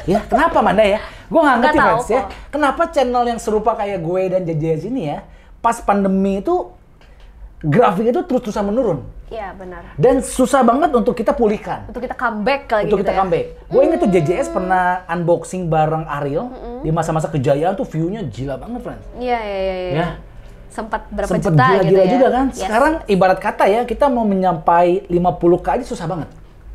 Ya, kenapa Manda ya? Gue nggak ngerti Nggak tahu Friends ya. kok. Kenapa channel yang serupa kayak gue dan JJS ini ya, pas pandemi itu grafik itu terus-terusan menurun. Iya benar. Dan susah banget untuk kita pulihkan. Untuk kita comeback lagi Untuk gitu kita ya. comeback. Gue inget tuh JJS pernah unboxing bareng Ariel di masa-masa kejayaan tuh view-nya gila banget, Friends. Iya. Ya. Sempat berapa Sempet juta gila-gila gitu ya. juga kan. Yes. Sekarang ibarat kata ya, kita mau menyampai 50K aja susah banget.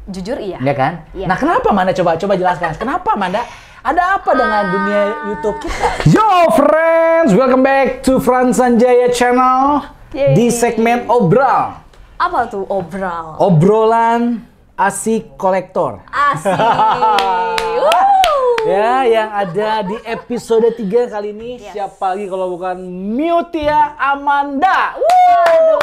Jujur iya. Ya kan? Iya. Nah, kenapa Manda? Coba jelaskan. Kenapa Manda? Ada apa dengan dunia YouTube kita? Yo friends, welcome back to Frans Sanjaya Channel. Yeay. Di segmen obral. Apa tuh obral? Obrolan asik kolektor. Asik. Ya, yang ada di episode 3 kali ini. Yes. Siapa lagi kalau bukan Mutia Amanda. Aduh.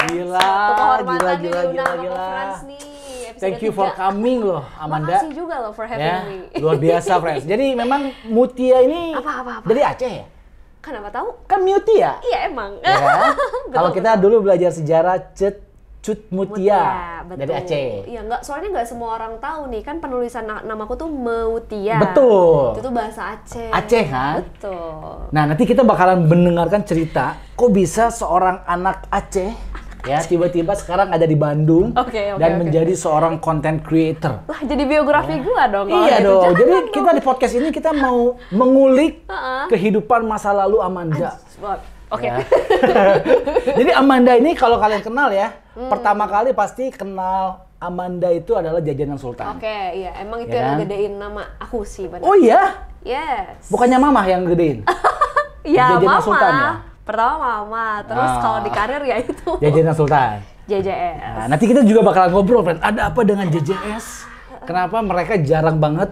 Gila, Satu kehormatan gila. diundang sama Frans nih. Episode Thank you for 3. coming loh, Amanda. Makasih juga loh for having Ya, me. luar biasa, friends. Jadi memang Mutia ini Apa? dari Aceh ya? Kenapa tahu? Kan Mutia. Iya emang. Ya kan? Kalau kita dulu belajar sejarah Cut Mutia betul. dari Aceh. Iya, soalnya nggak semua orang tahu nih, kan penulisan namaku tuh Mutia. Betul. Itu tuh bahasa Aceh. Aceh kan? Betul. Nah, nanti kita bakalan mendengarkan cerita kok bisa seorang anak Aceh ya tiba-tiba sekarang ada di Bandung Oke. dan menjadi seorang content creator. Lah jadi biografi gua dong. kalau Iya gitu. dong. Jangan Jadi dong. kita di podcast ini kita mau mengulik Uh-uh. kehidupan masa lalu Amanda. Oke. Ya. Jadi Amanda ini kalau kalian kenal ya, pertama kali pasti kenal Amanda itu adalah Jajanan Sultan. Oke, iya. Emang itu Ya yang kan? gedein nama aku sih, benar. Oh iya? Yes. Bukannya Mama yang gedein? Iya, Jajanan Mama. Sultan ya? Pertama Mama, terus Ah. kalau di karir ya itu. Jajanan Sultan. JJS. Nah, nanti kita juga bakalan ngobrol, friend. Ada apa dengan JJS? Kenapa mereka jarang banget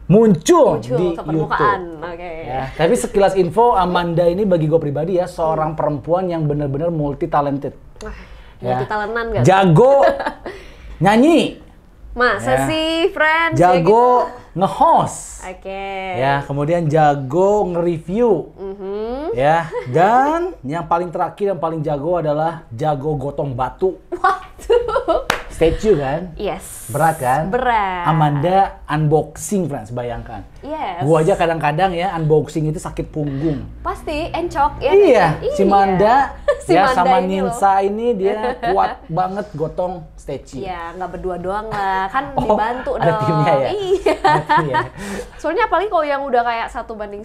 muncul di ke permukaan. YouTube? Oke. Ya, tapi sekilas info, Amanda ini bagi gue pribadi ya, seorang perempuan yang benar-benar multi talented. Wah, Ya. multi-talentan nggak? Jago nyanyi, Masa Ya. sih, friends? jago nge-host, Oke. ya, kemudian jago nge-review, ya, dan yang paling terakhir yang paling jago adalah jago gotong batu. Waduh. Statue kan? Yes. Berat kan? Berat. Amanda unboxing, friends, bayangkan. Yes. Gua aja kadang-kadang ya unboxing itu sakit punggung. Pasti encok ya. Iya, Iya. si Manda Si ya Manda sama ini loh. Ninsa ini dia kuat banget gotong statue. Iya, nggak berdua doang lah, kan Oh, dibantu ada dong. timnya ya? Iya. Ada tim ya? Soalnya apalagi kalau yang udah kayak 1:1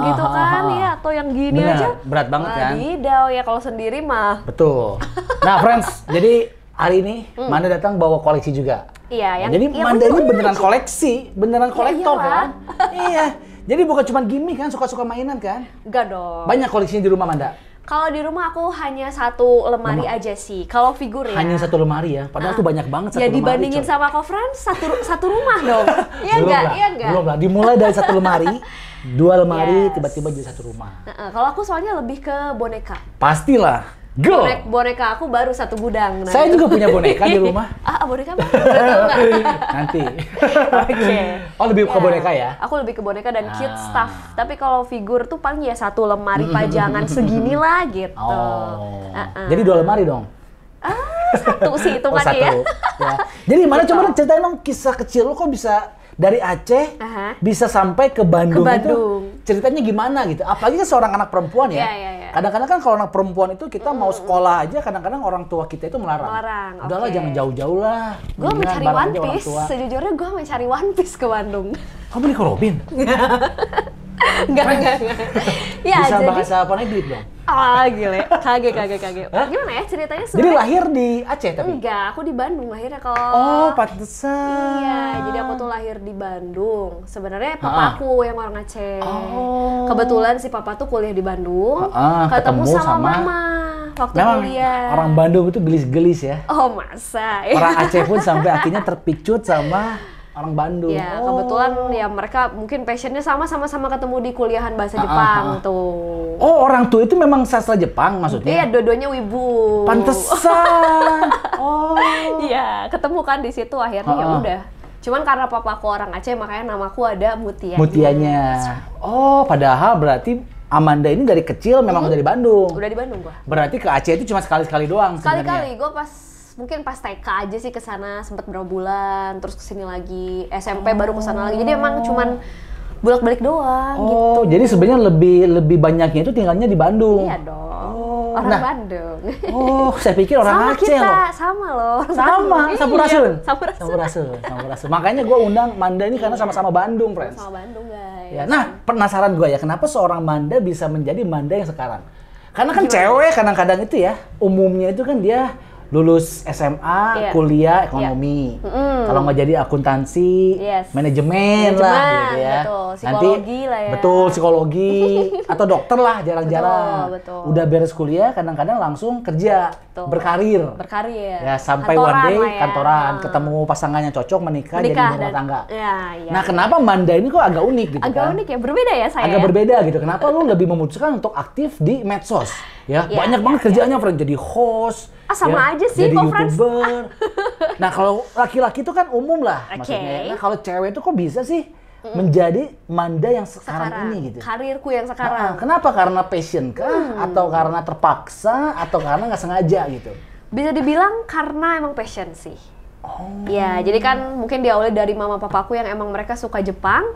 gitu Ah, kan, ah, ah. ya, atau yang gini Bener, aja. berat banget kan? Wadidaw ya, kalau sendiri mah. Betul. Nah, friends, jadi hari ini Manda datang bawa koleksi juga. Iya, yang Jadi yang Manda ini unik-unik beneran aja. koleksi, beneran kolektor iyalah. kan? Iya. Jadi bukan cuma gimmick kan, suka-suka mainan kan? Enggak dong. Banyak koleksinya di rumah Manda. Kalau di rumah aku hanya satu lemari aja sih. Kalau figur ya. Hanya satu lemari ya, padahal tuh banyak banget satu Ya lemari. dibandingin coy. sama Kofran satu rumah dong. Iya Belum enggak? lah, Iya enggak? belum lah. Dimulai dari satu lemari, dua lemari, Yes. tiba-tiba jadi satu rumah. Kalau aku soalnya lebih ke boneka. Pastilah. Go! Boneka aku baru satu gudang. Nah, Saya itu. juga punya boneka di rumah. Boneka mah? Udah tahu nggak? Nanti. Oke. Oh, lebih ke boneka ya? Aku lebih ke boneka dan cute stuff. Tapi kalau figur tuh paling ya satu lemari pajangan segini lah gitu. Oh. Jadi dua lemari dong? Satu sih itu Oh, kan ya. ya. Jadi mana coba ceritain dong kisah kecil lo kok bisa dari Aceh Aha. bisa sampai ke Bandung, Ke Bandung. itu ceritanya gimana gitu? Apalagi kan seorang anak perempuan ya. Iya. Kadang-kadang kan kalau anak perempuan itu kita mau sekolah aja kadang-kadang orang tua kita itu melarang. Melarang, Udahlah oke. jangan jauh-jauh lah. Gue Mendingan mencari bareng One aja orang Piece. tua. Sejujurnya gue mencari One Piece ke Bandung. Kamu nih ke Robin? Enggak. Ya Bisa jadi. bahasa Poneglyph dong. Gile. Kage. Hah? Gimana ya ceritanya Jadi sebenarnya? lahir di Aceh tapi? Enggak, aku di Bandung lahirnya kalau. Oh, pantesan. Iya, jadi aku tuh lahir di Bandung. Sebenarnya Ha-ha. papa aku yang orang Aceh. Oh. Kebetulan si papa tuh kuliah di Bandung. Ha-ha, Ketemu ketemu sama sama- mama waktu Memang kuliah. orang Bandung itu gelis-gelis ya. Oh, masa? Orang Aceh pun sampai akhirnya terpicut sama orang Bandung. Ya, Oh. kebetulan ya mereka mungkin passionnya sama-sama di kuliahan bahasa Jepang tuh. Oh, orang tua itu memang sastra Jepang maksudnya? Iya, dua-duanya wibu. Pantesan. Oh. Iya, ketemu kan di situ akhirnya ya Ha-ha. udah. Cuman karena papaku orang Aceh makanya namaku ada Mutia. Mutianya. Oh, padahal berarti Amanda ini dari kecil memang udah di Bandung. Udah di Bandung gua. Berarti ke Aceh itu cuma sekali-sekali doang Sekali-kali sebenarnya. gue pas mungkin pas TK aja sih kesana sempet berapa bulan, terus kesini lagi SMP baru kesana lagi. Jadi emang cuman bolak-balik doang gitu. Oh, jadi sebenarnya lebih banyaknya itu tinggalnya di Bandung. Iya dong. Orang Bandung. Oh, saya pikir orang sama Aceh kita, loh. sama loh. Sama, Sampurasun. Sampurasun. Makanya gue undang Manda ini karena sama-sama Bandung, friends. Sama Bandung, guys. Ya, nah, penasaran gue ya, kenapa seorang Manda bisa menjadi Manda yang sekarang? Karena kan cewek kadang-kadang itu ya, umumnya itu kan dia lulus SMA, kuliah ekonomi. Kalau nggak jadi akuntansi, manajemen lah gitu ya. Betul, psikologi lah ya. Betul, psikologi atau dokter lah jarang-jarang. Betul. Udah beres kuliah kadang-kadang langsung kerja, berkarir. Ya, sampai kantoran one day lah ya. kantoran, ketemu pasangan yang cocok, menikah jadi berumah tangga. Ya. Nah, kenapa Manda ini kok agak unik gitu agak kan? unik ya, berbeda ya saya. Agak berbeda gitu. Kenapa lu lebih memutuskan untuk aktif di medsos? Ya, banyak banget kerjaannya, friend. Jadi host, sama aja sih jadi kok, friends. YouTuber. Nah, kalau laki-laki itu kan umum lah maksudnya. Nah, kalau cewek itu kok bisa sih menjadi Manda yang sekarang ini gitu? Karirku yang sekarang. Kenapa? Karena passion kah? Atau karena terpaksa? Atau karena nggak sengaja gitu? Bisa dibilang karena emang passion sih. Ya, jadi kan mungkin diawali dari mama papaku yang emang mereka suka Jepang.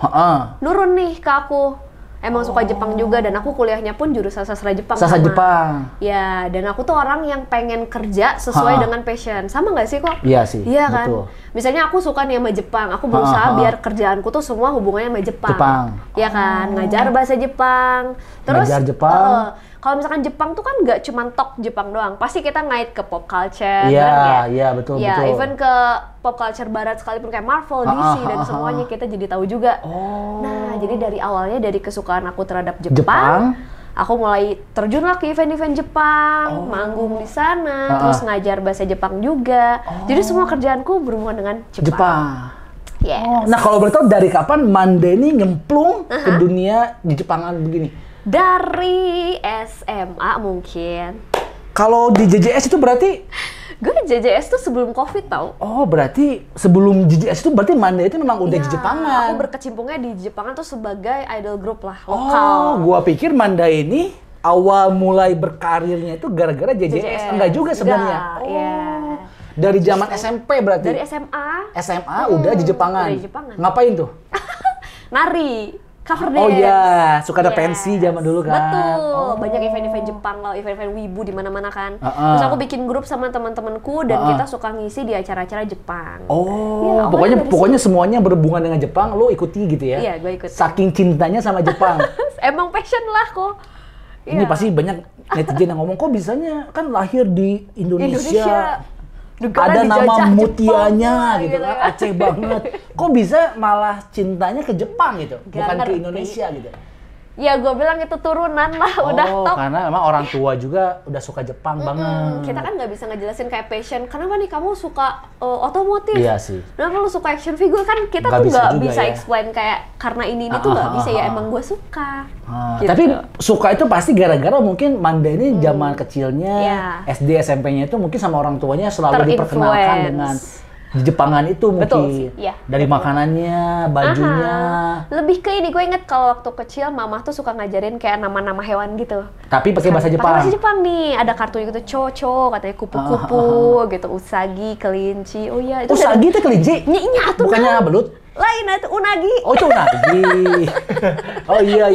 Nurun nih ke aku. Emang suka Jepang juga, dan aku kuliahnya pun jurusan sastra Jepang. Sastra Jepang. Ya, dan aku tuh orang yang pengen kerja sesuai dengan passion. Sama nggak sih kok? Iya sih. Iya kan? Betul. Misalnya aku suka nih sama Jepang, aku berusaha biar kerjaanku tuh semua hubungannya sama Jepang. Iya kan? Ngajar bahasa Jepang. Terus ngajar Jepang. Kalau misalkan Jepang tuh kan nggak cuma talk Jepang doang, pasti kita ngait ke pop culture, iya betul. Even ke pop culture barat sekalipun kayak Marvel, DC dan semuanya kita jadi tahu juga. Nah, jadi dari awalnya dari kesukaan aku terhadap Jepang, aku mulai terjunlah ke event-event Jepang, manggung di sana, terus ngajar bahasa Jepang juga. Jadi semua kerjaanku berhubungan dengan Jepang. Yes. Nah, kalau boleh tahu dari kapan Manda ini nyemplung ke dunia di Jepangan begini? Dari SMA mungkin. Kalau di JJS itu berarti? Gue JJS tuh sebelum COVID tau. Oh, berarti sebelum JJS itu berarti Manda itu memang udah di Jepangan. Aku berkecimpungnya di Jepangan tuh sebagai idol group lah, lokal. Oh, gua pikir Manda ini awal mulai berkarirnya itu gara-gara JJS. Enggak juga sebenarnya. Dari zaman SMP berarti? Dari SMA. SMA udah di Jepangan. Udah di Jepangan. Ngapain tuh? Nari. Cover dance. Oh iya, suka ada pensi zaman dulu kan. Betul, banyak event-event Jepang lah, event-event wibu di mana-mana kan. Terus aku bikin grup sama teman-temanku dan kita suka ngisi di acara-acara Jepang. Oh, pokoknya semuanya berhubungan dengan Jepang, lo ikuti gitu ya? Iya, gue ikuti. Saking cintanya sama Jepang. Emang passion lah kok. Ini pasti banyak netizen yang ngomong, kok bisanya kan lahir di Indonesia. Ada nama Mutianya gitu kan, Aceh banget. Kok bisa malah cintanya ke Jepang gitu, bukan ke Indonesia gitu? Ya gue bilang itu turunan lah, udah top. Karena memang orang tua juga udah suka Jepang banget. Kita kan nggak bisa ngejelasin kayak passion. Kenapa nih kamu suka otomotif? Iya sih. Kenapa lu suka action figure? Kan kita tuh nggak bisa explain kayak karena ini tuh nggak bisa ya. Emang gue suka. Gitu. Tapi suka itu pasti gara-gara mungkin Manda ini zaman kecilnya, SD SMP-nya itu mungkin sama orang tuanya selalu diperkenalkan dengan Jepangan itu mungkin. Betul sih, dari makanannya, bajunya. Lebih ke ini, gue inget kalau waktu kecil mama tuh suka ngajarin kayak nama-nama hewan gitu. Tapi pakai bahasa Jepang. Pakai bahasa Jepang nih, ada kartunya gitu, Chocho, katanya kupu-kupu, gitu, Usagi, kelinci. Oh iya, itu Usagi itu kelinci? Iya, tuh. Bukannya belut? Lain itu unagi. Oh, itu unagi. Oh iya.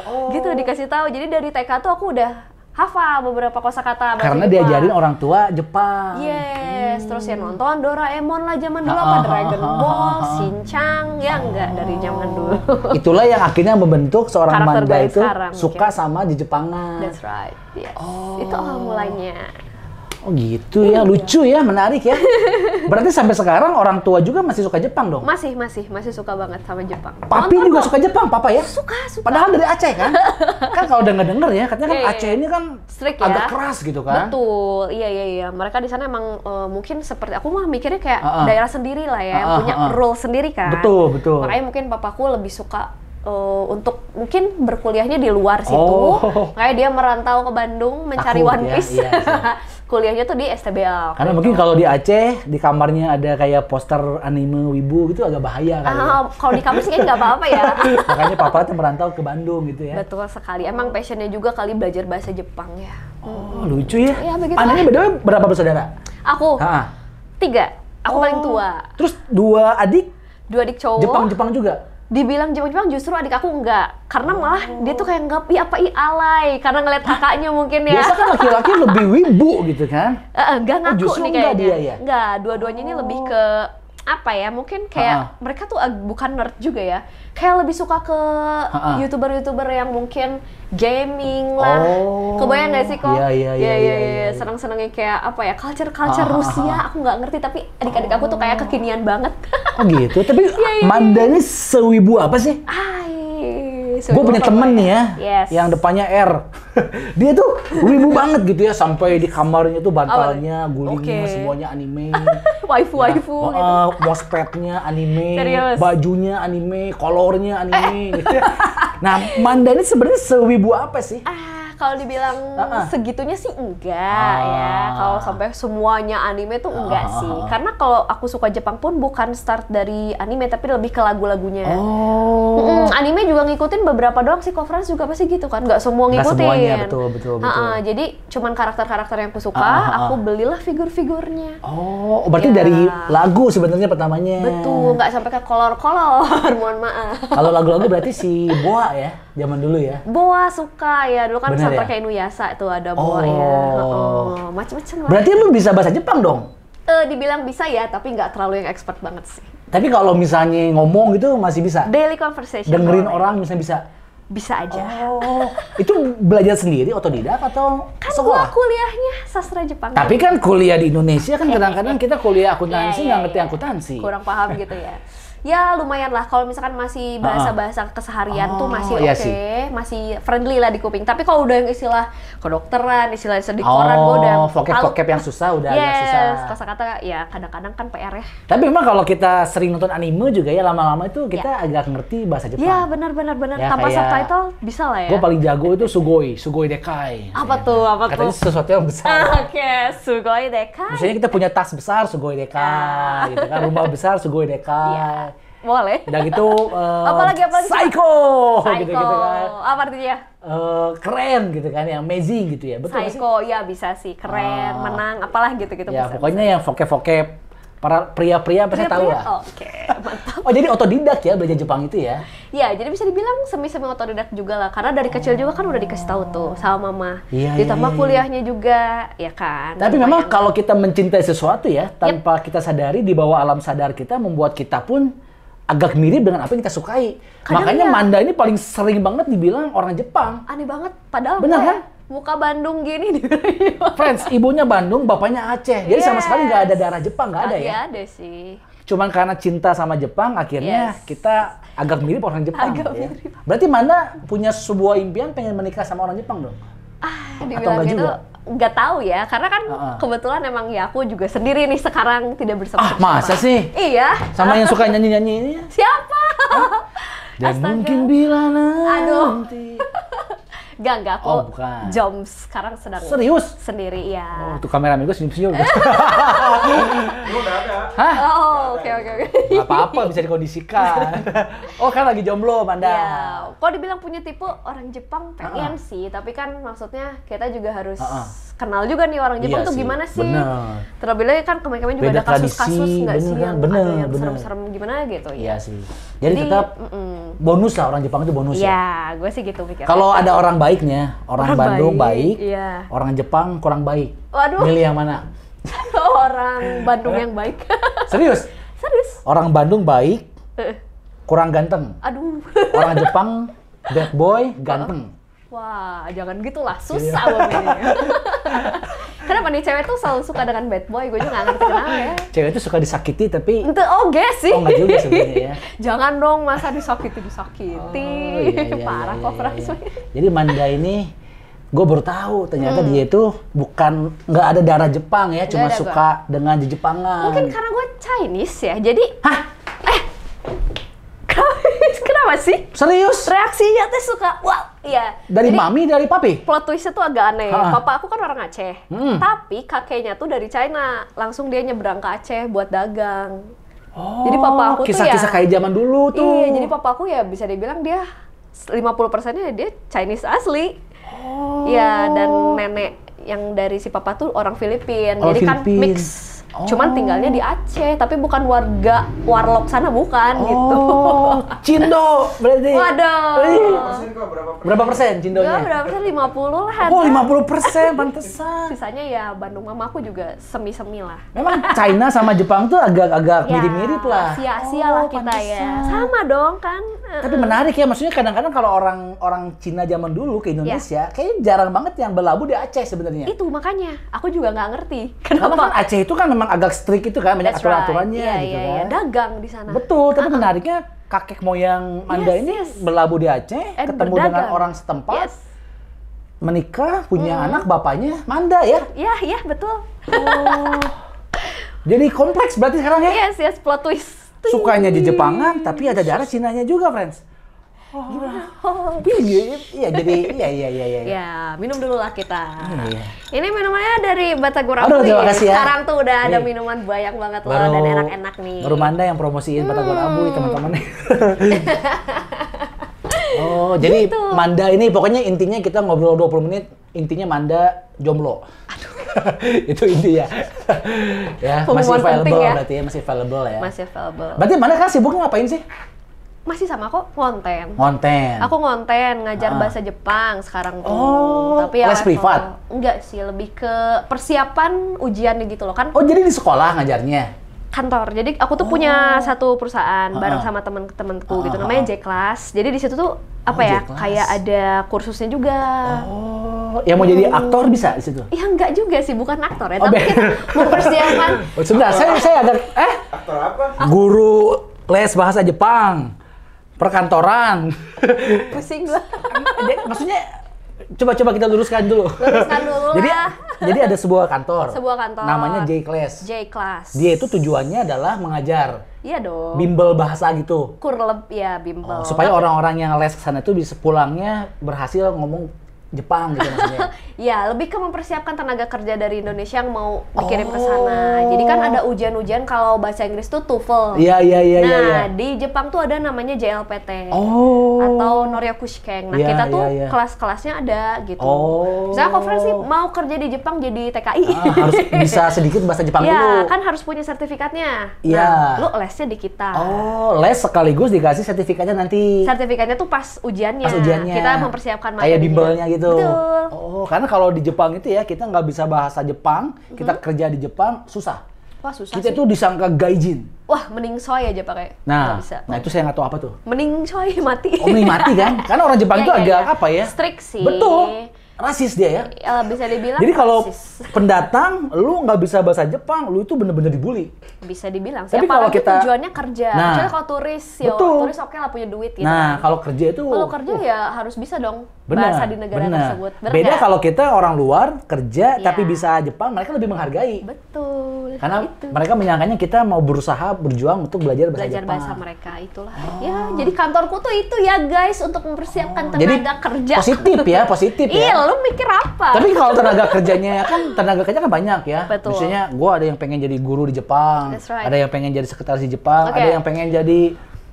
Oh. Gitu dikasih tahu. Jadi dari TK tuh aku udah hafal beberapa kosakata bahasa karena Jepang. diajarin orang tua Jepang. Yes, terus ya nonton Doraemon lah zaman dulu, apa Dragon Ball, Shinchan, ya enggak dari zaman dulu. Itulah yang akhirnya membentuk seorang Manda itu suka mungkin sama di Jepangan. That's right. Yes. Itu awal mulanya. Oh gitu ya, lucu ya, menarik ya. Berarti sampai sekarang orang tua juga masih suka Jepang dong? Masih suka banget sama Jepang. Papi juga suka Jepang, papa ya? Suka. Padahal dari Aceh kan? Kan kalau denger ya, katanya kan Aceh ini kan strict agak keras gitu kan? Betul, iya. Mereka di sana emang mungkin seperti, aku mah mikirnya kayak daerah sendiri lah ya, yang punya rule sendiri kan? Betul. Makanya mungkin papaku lebih suka untuk mungkin berkuliahnya di luar situ. Kayak dia merantau ke Bandung mencari One Piece. Iya. Kuliahnya tuh di STBL. Karena mungkin kalau di Aceh, di kamarnya ada kayak poster anime wibu gitu agak bahaya kan. Kalau di kamar sih kayaknya nggak apa-apa ya. Makanya papa tuh merantau ke Bandung gitu ya. Betul sekali. Emang passionnya juga kali belajar bahasa Jepang ya. Oh, lucu ya. Iya, begitu. Anaknya beda berapa bersaudara? Aku 3. Aku paling tua. Terus 2 adik? 2 adik cowok. Jepang juga? Dibilang Jepang justru adik aku enggak. Karena malah dia tuh kayak nggak, alay. Karena ngeliat kakaknya mungkin ya. Biasa kan laki-laki lebih wibu gitu kan? Enggak ngaku nih kayaknya. Dia ya? Enggak, dua-duanya ini lebih ke apa ya, mungkin kayak mereka tuh bukan nerd juga ya, kayak lebih suka ke youtuber yang mungkin gaming lah. Kebayang nggak sih kok? Iya. Senang-senangnya kayak apa ya, culture Rusia. Aku nggak ngerti, tapi adik-adik aku tuh kayak kekinian banget. Oh gitu. Tapi Manda ini sewibu apa sih? Gue punya temen nih ya, yang depannya R. Dia tuh wibu banget gitu ya, sampai di kamarnya tuh bantalnya, gulingnya semuanya anime. Waifu gitu. Mousepad-nya anime, bajunya anime, kolornya anime gitu. Nah, Manda ini sebenarnya sewibu apa sih? Kalau dibilang segitunya sih enggak ya. Kalau sampai semuanya anime tuh enggak sih. Karena kalau aku suka Jepang pun bukan start dari anime, tapi lebih ke lagu-lagunya. Anime juga ngikutin beberapa doang sih. Conference juga pasti gitu kan. Nggak semua ngikutin. Nggak semuanya, betul. Jadi cuman karakter-karakter yang aku suka, aku belilah figur-figurnya. Berarti dari lagu sebenarnya pertamanya. Betul, nggak sampai ke kolor-kolor. Mohon maaf. Kalau lagu-lagu berarti si Boa ya, zaman dulu ya. Boa suka ya, dulu kan soundtrack kayak Inuyasha itu ada Boa ya. Macem-macem lah. Berarti lu bisa bahasa Jepang dong? Dibilang bisa ya, tapi nggak terlalu yang expert banget sih. Tapi kalau misalnya ngomong gitu masih bisa? Daily conversation. Dengerin orang misalnya bisa? Bisa aja. Itu belajar sendiri, otodidak atau kan sekolah? Kan kuliahnya sastra Jepang. Tapi kan kuliah di Indonesia kan kadang-kadang kita kuliah akuntansi nggak ngerti akuntansi. Kurang paham gitu ya. Ya lumayan lah, kalau misalkan masih bahasa-bahasa keseharian tuh masih masih friendly lah di kuping. Tapi kalau udah yang istilah kedokteran, istilah di koran, gue udah vocab yang susah, udah agak susah. Kosakata ya kadang-kadang kan PR ya. Tapi memang kalau kita sering nonton anime juga ya, lama-lama itu kita agak ngerti bahasa Jepang. Ya benar. Ya, tanpa subtitle bisa lah ya. Gue paling jago itu Sugoi Dekai. Apa tuh? Katanya sesuatu yang besar. Sugoi Dekai. Misalnya kita punya tas besar, Sugoi Dekai, gitu kan. Rumah besar, Sugoi Dekai. Boleh. Udah gitu, apalagi psycho gitu kan. Apa artinya? Keren gitu kan, yang amazing gitu ya. Betul psycho, ya bisa sih. Keren, menang, apalah gitu-gitu. Ya pokoknya yang vocab para pria-pria pasti tahu lah. Oke, mantap. Jadi otodidak ya belajar Jepang itu ya? Ya, jadi bisa dibilang semi-semi otodidak juga lah. Karena dari kecil juga kan udah dikasih tahu tuh sama mama. Ditambah kuliahnya juga, ya kan. Tapi memang kalau kita mencintai sesuatu ya, tanpa kita sadari, di bawah alam sadar kita membuat kita pun agak mirip dengan apa yang kita sukai. Makanya Manda ini paling sering banget dibilang orang Jepang. Aneh banget, padahal bener kan? Muka Bandung gini. Friends, ibunya Bandung, bapaknya Aceh. Jadi sama sekali nggak ada darah Jepang, nggak ada ya? Nggak ada sih. Cuman karena cinta sama Jepang, akhirnya kita agak mirip orang Jepang. Mirip. Berarti Manda punya sebuah impian pengen menikah sama orang Jepang dong? Dibilang gitu, nggak tahu ya. Karena kan kebetulan emang ya aku juga sendiri nih sekarang tidak bersama siapa. Masa sih? Iya. Sama yang suka nyanyi-nyanyi ini? Siapa? Dan mungkin bila nanti. Enggak, aku jom sekarang sedang sendiri ya. Tuh kameramen gue senyum-senyum. Lu udah ada. Hah? Oke. Gak apa-apa, bisa dikondisikan. Kan lagi jomblo, Manda. Ya, kok dibilang punya tipe orang Jepang pengen sih, tapi kan maksudnya kita juga harus kenal juga nih orang Jepang tuh gimana sih. Terlebih lagi kan kemarin juga ada kasus-kasus nggak sih yang ada yang serem-serem gimana gitu ya. Iya sih. Jadi tetap bonus lah, orang Jepang itu bonus ya. Ya, gue sih gitu pikir. Kalau ada orang baiknya, orang Bandung baik, iya. Orang Jepang kurang baik. Waduh. Milih yang mana? Orang Bandung yang baik. Serius? Orang Bandung baik, kurang ganteng. Aduh. Orang Jepang bad boy, ganteng. Wah, jangan gitulah, susah memilihnya. Kenapa nih cewek tuh selalu suka dengan bad boy? Gue juga nggak ngerti kenapa ya. Cewek tuh suka disakiti tapi itu sih. Oh nggak juga sebenarnya ya. Jangan dong, masa disakiti. Iya, Parah kok Frans. Jadi Manda ini, gue baru tahu ternyata dia itu bukan nggak ada darah Jepang ya, cuma suka dengan Jepangan. Mungkin karena gue Chinese ya, jadi. Kenapa sih? Serius? Reaksinya tuh suka, wah, iya. Dari jadi, mami, dari papi? Plot twistnya tuh agak aneh. Papa aku kan orang Aceh, tapi kakeknya tuh dari China. Langsung dia nyebrang ke Aceh buat dagang. Jadi papa aku kisah-kisah kayak zaman dulu tuh. Iya, jadi papa aku ya bisa dibilang dia 50%-nya dia Chinese asli. Ya, dan nenek yang dari si papa tuh orang Filipina. Oh, Jadi kan Filipin. mix. Cuman tinggalnya di Aceh, tapi bukan warga warlock sana, bukan gitu. Cindo berarti. Waduh. Berapa persen Cindonya? Berapa persen? 50 lah. Oh, 50%, pantesan. Sisanya ya Bandung mamaku juga semi-semi lah. Memang China sama Jepang tuh agak Ya, mirip-mirip lah. Asia-Asia lah kita ya. pantesan. Sama dong kan. Tapi menarik ya, maksudnya kadang-kadang kalau orang Cina zaman dulu ke Indonesia, kayaknya jarang banget yang berlabuh di Aceh sebenarnya. Itu makanya, aku juga nggak ngerti. Karena kan Kenapa? Aceh itu kan memang agak strict itu kan, banyak That's right. aturan-aturannya Iya, gitu iya, kan. dagang di sana. Betul, tapi menariknya kakek moyang Manda Yes, ini yes. berlabuh di Aceh, And ketemu berdagang. dengan orang setempat, Yes. menikah, punya anak, bapaknya Manda ya. Iya, betul. Jadi kompleks berarti sekarang ya. Yes, plot twist. Sukanya di Jepangan, tapi ada darah Cinanya juga, friends. Iya, jadi iya. Ya, minum dulu lah kita. Iya. Ini minumannya dari Batagor Aduh, Abu. terima kasih ya. Sekarang tuh udah ada Nih. minuman banyak banget loh dan enak-enak nih. Baru Manda yang promosiin Batagor Abu teman-teman. Oh, jadi Gitu. Manda ini pokoknya intinya kita ngobrol 20 menit, intinya Manda jomblo. Itu intinya. Ya, masih Pengumuman penting available ya. berarti ya, masih available ya. Masih available. Berarti Manda kan sibuk ngapain sih? Masih sama kok konten. Konten. Aku ngonten, ngajar Ah. bahasa Jepang sekarang tuh. Oh, Tapi ya les privat? Enggak sih, lebih ke persiapan ujiannya gitu loh kan. Oh, jadi di sekolah ngajarnya? Kantor. Jadi aku tuh punya satu perusahaan bareng sama temen-temenku gitu, namanya J-Class. Jadi di situ tuh apa ya? J-Class. Kayak ada kursusnya juga. Oh, yang mau jadi aktor bisa di situ? Ya enggak juga sih, bukan aktor ya, Oh, tapi beda. kita mempersiapkan. Oh, sebentar, saya agak Aktor apa? guru les bahasa Jepang. Perkantoran. Pusing gua. Maksudnya coba kita luruskan dulu. Luruskan dulu Jadi lah. jadi ada sebuah kantor. Sebuah kantor. Namanya J-Class. J-Class. Dia itu tujuannya adalah mengajar Iya dong. bimbel bahasa gitu. Kurleb ya, bimbel. Supaya orang-orang yang les ke sana itu bisa pulangnya berhasil ngomong Jepang gitu maksudnya. Ya, lebih ke mempersiapkan tenaga kerja dari Indonesia yang mau dikirim ke sana. Jadi kan ada ujian-ujian kalau bahasa Inggris tuh TOEFL. Iya. Nah, di Jepang tuh ada namanya JLPT. Oh. Atau Noryakushikeng. Nah, Iya, kita tuh iya. kelas-kelasnya ada gitu. Oh. Misalnya conference sih mau kerja di Jepang jadi TKI. Harus bisa sedikit bahasa Jepang dulu. Ya, kan harus punya sertifikatnya. Iya. Nah, lu lesnya di kita. Oh, les sekaligus dikasih sertifikatnya nanti. Sertifikatnya tuh pas ujiannya. Pas ujiannya. Kita mempersiapkan kayak materinya. bimbelnya gitu. Betul. Oh, karena kalau di Jepang itu ya kita nggak bisa bahasa Jepang, kita kerja di Jepang susah. Wah, susah Kita sih. tuh disangka gaijin. Wah, mending soy aja pakai. Nah, Nggak bisa. nah itu saya nggak tahu apa tuh. Mending coy mati. Oh, mending mati kan? Karena orang Jepang itu agak apa ya? Strict sih. Betul. Rasis dia ya. Bisa dibilang Jadi kalau rasis. pendatang, lu nggak bisa bahasa Jepang, lu itu bener-bener dibully. Bisa dibilang sih. Tapi kalau Apalagi kita- tujuannya kerja. Nah. Kecuali kalau turis, ya Betul. turis oke lah punya duit gitu. Nah, kan. kalau kerja itu Kalau kerja ya harus bisa dong benar, bahasa di negara benar. tersebut. Benar Beda nggak? kalau kita orang luar kerja Iya. tapi bisa Jepang, mereka lebih menghargai. Betul. Karena itu. mereka menyangkanya kita mau berusaha berjuang untuk belajar bahasa Belajar Jepang. bahasa mereka itulah. Ya, jadi kantorku tuh itu ya guys untuk mempersiapkan Jadi tenaga kerja. positif Iya, ya. lu mikir apa? Tapi kalau tenaga kerjanya kan banyak ya. Betul. Misalnya gue ada yang pengen jadi guru di Jepang, That's right. ada yang pengen jadi sekretaris di Jepang, Oke. ada yang pengen jadi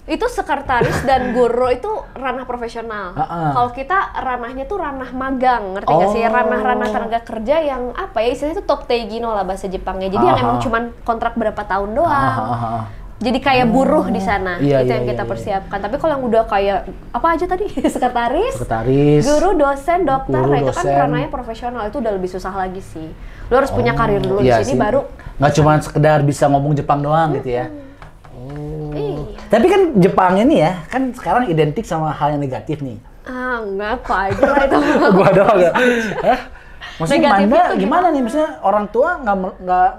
Itu sekretaris dan guru itu ranah profesional. Heeh. Kalau kita ranahnya tuh ranah magang, ngerti nggak sih? Oh. Ranah-ranah tenaga kerja yang apa ya istilahnya itu tokteigino lah bahasa Jepangnya. Jadi yang emang cuman kontrak berapa tahun doang. Jadi kayak buruh di sana. Iya, itu iya, yang kita iya, persiapkan. Tapi kalau yang udah kayak apa aja tadi? Sekretaris, sekretaris. guru, dosen, dokter, Guru, nah itu kan dosen. ranahnya profesional. Itu udah lebih susah lagi sih. Lu harus punya karir dulu Iya di sini sih. baru. Nggak cuma sekedar bisa ngomong Jepang doang gitu ya. Iya. Tapi kan Jepang ini ya, kan sekarang identik sama hal yang negatif nih. Ah, enggak apa aja lah itu. Gua doang ya. Hah? Maksudnya Negatif Manda itu gimana nih? Maksudnya orang tua nggak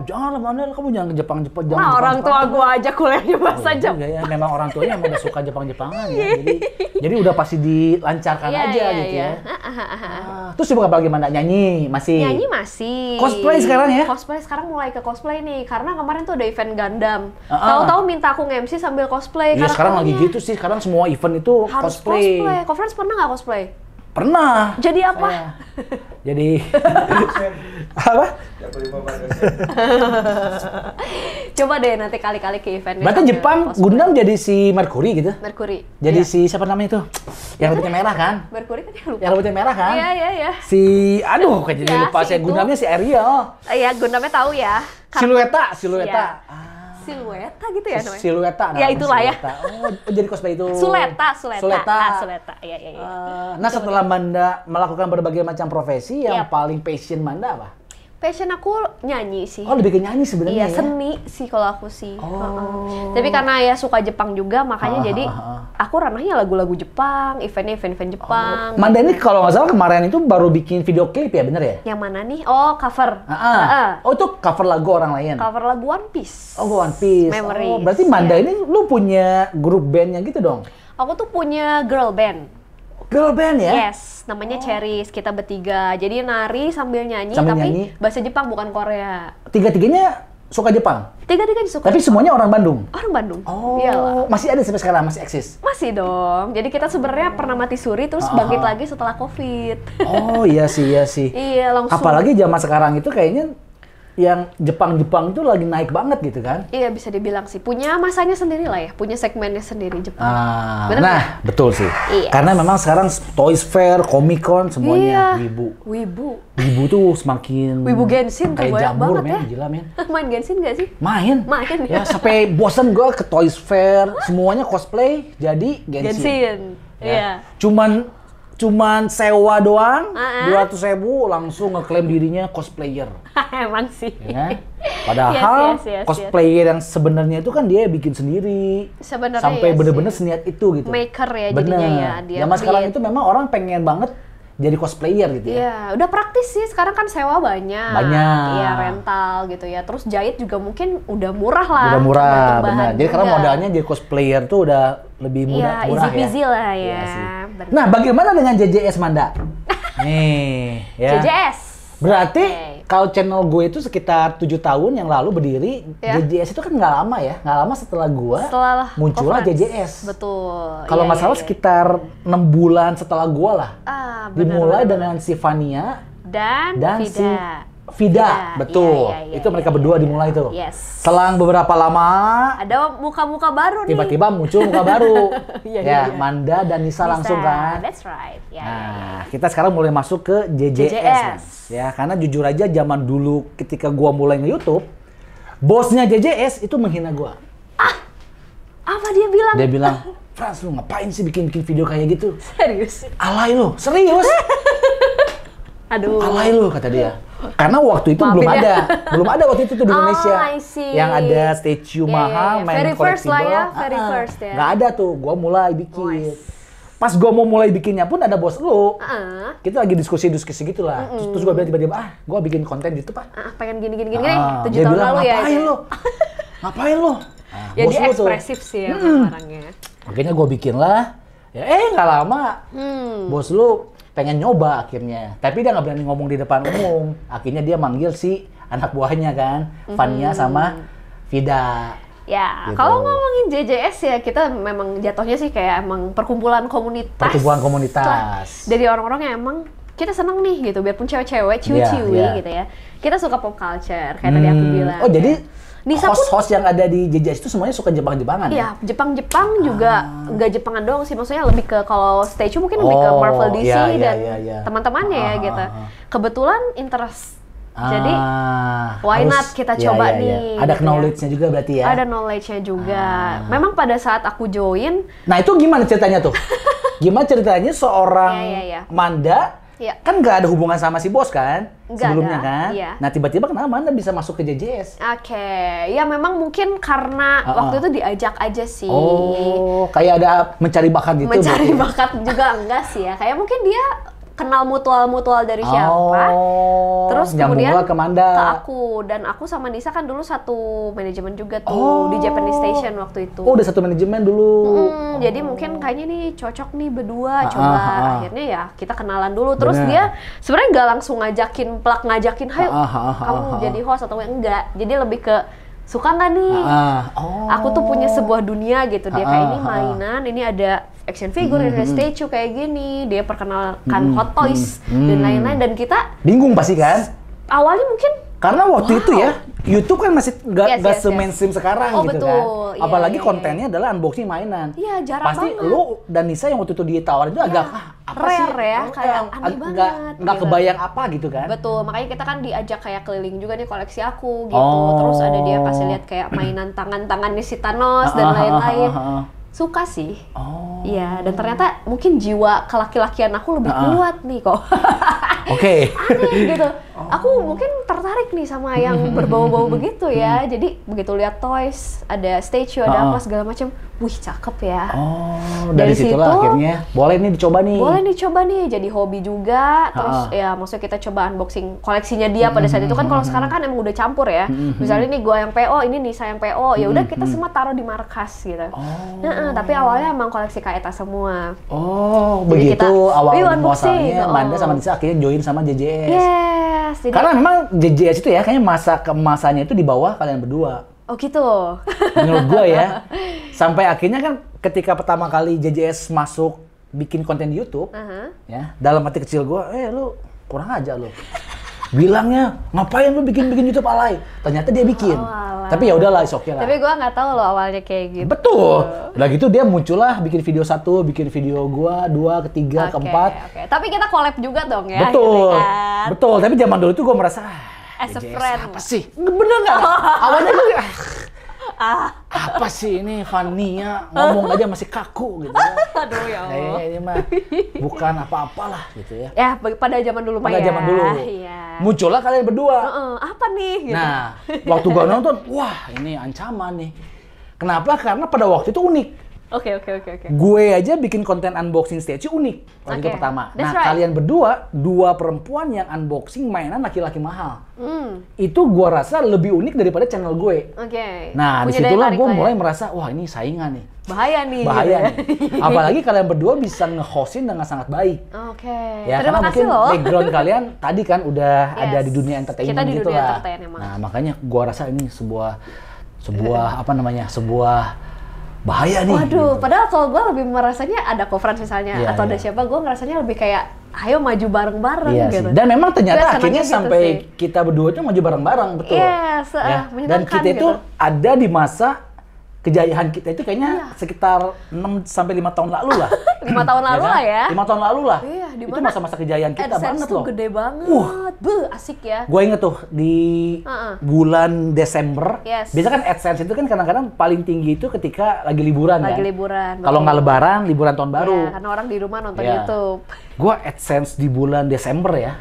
janganlah Manda, kamu jangan ke Jepang jangan Nah, Jepang, orang tua Jepang. gua aja kuliahnya bahasa Iya Jepang. juga ya, memang orang tuanya emang udah suka Jepang-Jepangan ya. Jadi udah pasti dilancarkan Iya, aja iya, gitu iya. ya. Terus sibuk apa lagi Manda? Nyanyi masih? Nyanyi masih. Cosplay sekarang ya? Cosplay sekarang mulai ke cosplay nih, karena kemarin tuh ada event Gundam. Ah. Tahu-tahu minta aku nge-MC sambil cosplay. Iya sekarang lagi karakternya. gitu sih, sekarang semua event itu Harus cosplay. cosplay. Conference pernah nggak cosplay? Pernah. Jadi apa? Jadi apa? Coba deh nanti kali-kali ke eventnya. Berarti Jepang Gundam jadi si Mercury gitu? Mercury. Jadi si siapa namanya itu? Yang rambutnya merah kan? Mercury kan yang lupa. Yang rambutnya merah kan? Iya. Si aduh kayak jadi lupa si saya Gundamnya si Ariel. Iya, Gundamnya tahu ya. Silueta. Silueta gitu ya namanya? Silueta. Ya itulah ya. Oh, jadi cosplay itu. Suleta. Suleta. Iya. Nah, setelah Manda melakukan berbagai macam profesi, yang paling passion Manda apa? Passion aku nyanyi sih. Oh, lebih ke nyanyi sebenarnya. Iya, seni sih kalau aku sih. Tapi karena ya suka Jepang juga, makanya jadi aku ranahnya lagu-lagu Jepang, event-event Jepang. Manda ini kalau nggak salah kemarin itu baru bikin video klip ya, bener ya? Yang mana nih? Oh, cover. Oh, itu cover lagu orang lain? Cover lagu One Piece. Oh, One Piece. Memories. Oh, berarti Manda ini lu punya grup bandnya gitu dong? Aku tuh punya girl band. Girl band ya? Yes, namanya Cherries. Kita bertiga. Jadi nari sambil nyanyi, bahasa Jepang bukan Korea. Tiga-tiganya suka Jepang? Tiga-tiganya suka. Tapi semuanya orang Bandung? Orang Bandung. Oh, iyalah. Masih ada sampai sekarang? Masih eksis? Masih dong. Jadi kita sebenarnya pernah mati suri terus bangkit lagi setelah COVID. Oh, iya sih. Iya, langsung. Apalagi zaman sekarang itu kayaknya yang Jepang itu lagi naik banget gitu kan? Iya, bisa dibilang sih. Punya masanya sendiri lah ya, punya segmennya sendiri Jepang. Bener nah, gak? Betul sih. Iya. Karena memang sekarang Toys Fair, Comic Con semuanya wibu tuh semakin wibu Genshin tuh kayak jamur, banget ya. Gila, men. Main Genshin gak sih? Main ya. Sampai bosen gue ke Toys Fair, semuanya cosplay jadi Genshin. Iya. Cuman sewa doang, 200.000 langsung ngeklaim dirinya cosplayer. Emang sih. Ya. Padahal cosplayer yang sebenarnya itu kan dia bikin sendiri. Sebenarnya sampai bener-bener seniat itu gitu. Maker ya jadinya ya. Dia zaman sekarang itu memang orang pengen banget jadi cosplayer gitu ya. Iya, udah praktis sih. Sekarang kan sewa banyak. Iya, rental gitu ya. Terus jahit juga mungkin udah murah lah. Udah murah, benar. Jadi karena modalnya jadi cosplayer tuh udah lebih murah ya. Easy peasy lah ya. Iya sih. Nah, bagaimana dengan JJS Manda? Nih, ya. JJS. Berarti kalau channel gue itu sekitar 7 tahun yang lalu berdiri, JJS itu kan nggak lama ya, nggak lama setelah gue muncullah JJS. Betul. Kalau nggak salah sekitar 6 bulan setelah gue lah. Dimulai dengan si Vania dan si Vida, betul. Itu mereka berdua dimulai tuh. Selang beberapa lama, ada muka-muka baru nih. Tiba-tiba muncul muka baru. Manda dan Nisa langsung kan. That's right. Kita sekarang mulai masuk ke JJS. Ya, karena jujur aja zaman dulu ketika gua mulai nge-YouTube, bosnya JJS itu menghina gua. Apa dia bilang? Dia bilang, "Frans, lu ngapain sih bikin video kayak gitu? Serius? Alay lu, serius?" Aduh. Alay lu, kata dia. Karena waktu itu belum ada waktu itu tuh di Indonesia yang ada statue mahal main collectible. Very first ya. Nggak ada tuh, gua mulai bikin. Pas gua mau mulai bikinnya pun ada bos lu. Kita lagi diskusi gitu lah. Terus gua bilang tiba-tiba, gua bikin konten YouTube pengen gini. 7 dia tahun bilang, lalu ya. Ngapain lu? Ya dia ekspresif sih ya orangnya. Akhirnya gua bikin lah. Ya nggak lama. Bos lu pengen nyoba akhirnya, tapi dia nggak berani ngomong di depan umum. Akhirnya dia manggil si anak buahnya kan, Vania sama Vida. Ya, gitu. Kalau ngomongin JJS ya kita memang jatuhnya sih kayak emang perkumpulan komunitas. Dari orang-orang yang emang kita seneng nih gitu, biarpun cewek-cewek, ciwi-ciwi gitu ya. Kita suka pop culture, kayak tadi aku bilang. Oh jadi host-host yang ada di JJS itu semuanya suka Jepang-Jepangan ya? Iya, Jepang juga nggak Jepangan doang sih, maksudnya lebih ke kalau statue mungkin lebih ke Marvel DC dan teman-temannya ya gitu. Kebetulan interest, jadi why not kita coba nih. Ada knowledge-nya juga berarti ya? Ada knowledge-nya juga. Memang pada saat aku join. Nah itu gimana ceritanya tuh? Gimana ceritanya seorang Manda kan nggak ada hubungan sama si bos kan sebelumnya kan? Nah tiba-tiba kenapa Manda bisa masuk ke JJS? Ya memang mungkin karena waktu itu diajak aja sih. Oh, kayak ada mencari bakat gitu? Mencari bakat juga enggak sih ya, kayak mungkin dia kenal mutual dari siapa, terus kemudian ke Manda. Ke aku, dan aku sama Nisa kan dulu satu manajemen juga tuh di Japanese Station waktu itu. Oh, udah satu manajemen dulu. Jadi mungkin kayaknya nih cocok nih berdua, coba. Akhirnya ya kita kenalan dulu, terus dia sebenarnya nggak langsung ngajakin, hayo kamu jadi host atau enggak. Jadi lebih ke suka nggak nih? Aku tuh punya sebuah dunia gitu. Dia kayak ini mainan, ini ada action figure, ini ada statue kayak gini. Dia perkenalkan hot toys dan lain-lain, dan kita bingung pasti kan? Awalnya mungkin karena waktu itu ya YouTube kan masih nggak se-mainstream sekarang gitu betul. kan. Apalagi kontennya adalah unboxing mainan. Iya, jarang pasti banget. Lu dan Nisa yang waktu itu ditawarin itu agak apa rare sih? Ya, kayak aneh banget. Nggak kebayang apa gitu kan. Betul, makanya kita kan diajak kayak keliling juga nih koleksi aku gitu. Terus ada dia kasih lihat kayak mainan tangan-tangannya si Thanos dan lain-lain. Suka sih. Iya, dan ternyata mungkin jiwa kelaki-lakian aku lebih kuat nih kok. Oke. Aneh gitu. Aku mungkin tertarik nih sama yang berbau-bau begitu ya. Jadi begitu lihat toys, ada statue, ada apa segala macam. Wih, cakep ya. Dari situlah akhirnya boleh nih dicoba nih. Boleh dicoba nih, jadi hobi juga. Terus ya maksudnya kita coba unboxing koleksinya dia pada saat itu kan. Kalau sekarang kan emang udah campur ya. Misalnya nih gua yang PO, ini Nisa yang PO. Ya udah kita semua taruh di markas gitu. Tapi awalnya emang koleksi Kaeta semua. Begitu awal muasalnya Manda sama Nisa akhirnya join sama JJS. Yes. Jadi, karena memang JJS itu ya kayaknya masa keemasannya itu di bawah kalian berdua. Oh gitu. Menurut gue ya. Sampai akhirnya kan ketika pertama kali JJS masuk bikin konten di YouTube, ya dalam hati kecil gue, lu kurang aja lu. Bilangnya ngapain lu bikin YouTube alay? Ternyata dia bikin. Tapi ya udahlah, oke lah. Tapi gue nggak tahu loh awalnya kayak gitu. Betul. Udah gitu dia muncullah bikin video 1, bikin video gua 2, ketiga, keempat. Tapi kita collab juga dong ya. Betul. Kan? Betul. Tapi zaman dulu tuh gue merasa as a friend. Apa sih? Bener nggak? Awalnya gue apa sih ini Fania ngomong aja masih kaku gitu ya. Aduh ya Allah. Ini mah bukan apa-apalah gitu ya. Ya pada zaman dulu mah ya. Pada zaman dulu. Iya. Muncullah kalian berdua. Apa nih? Gitu. Nah, waktu gua nonton, wah ini ancaman nih. Kenapa? Karena pada waktu itu unik. Oke. Gue aja bikin konten unboxing statue unik waktu itu pertama. That's nah, kalian berdua, 2 perempuan yang unboxing mainan laki-laki mahal. Itu gue rasa lebih unik daripada channel gue. Nah, disitulah gue mulai merasa, wah ini saingan nih. Bahaya nih. Bahaya nih. Apalagi kalian berdua bisa nge-hostin dengan sangat baik. Ya, terima kasih mungkin loh. background kalian tadi kan udah ada di dunia entertainment gitu lah. Nah, makanya gue rasa ini sebuah apa namanya, sebuah bahaya nih. Waduh, gitu. Padahal kalau gue lebih merasanya ada conference misalnya atau ada siapa, gue ngerasanya lebih kayak ayo maju bareng-bareng gitu. Dan memang ternyata akhirnya gitu sampai kita berdua itu maju bareng-bareng, betul. Yes, dan kita itu ada di masa kejayaan kita itu kayaknya sekitar 6 sampai 5 tahun lalu lah. 5 tahun lalu lah ya. 5 tahun lalu lah. Iya, itu masa-masa kejayaan kita banget loh. Gede banget. Asik ya. Gue inget tuh di bulan Desember. Biasa kan AdSense itu kan kadang-kadang paling tinggi itu ketika lagi liburan kan. Kalau nggak lebaran, liburan tahun baru. Karena orang di rumah nonton YouTube. Gue AdSense di bulan Desember ya.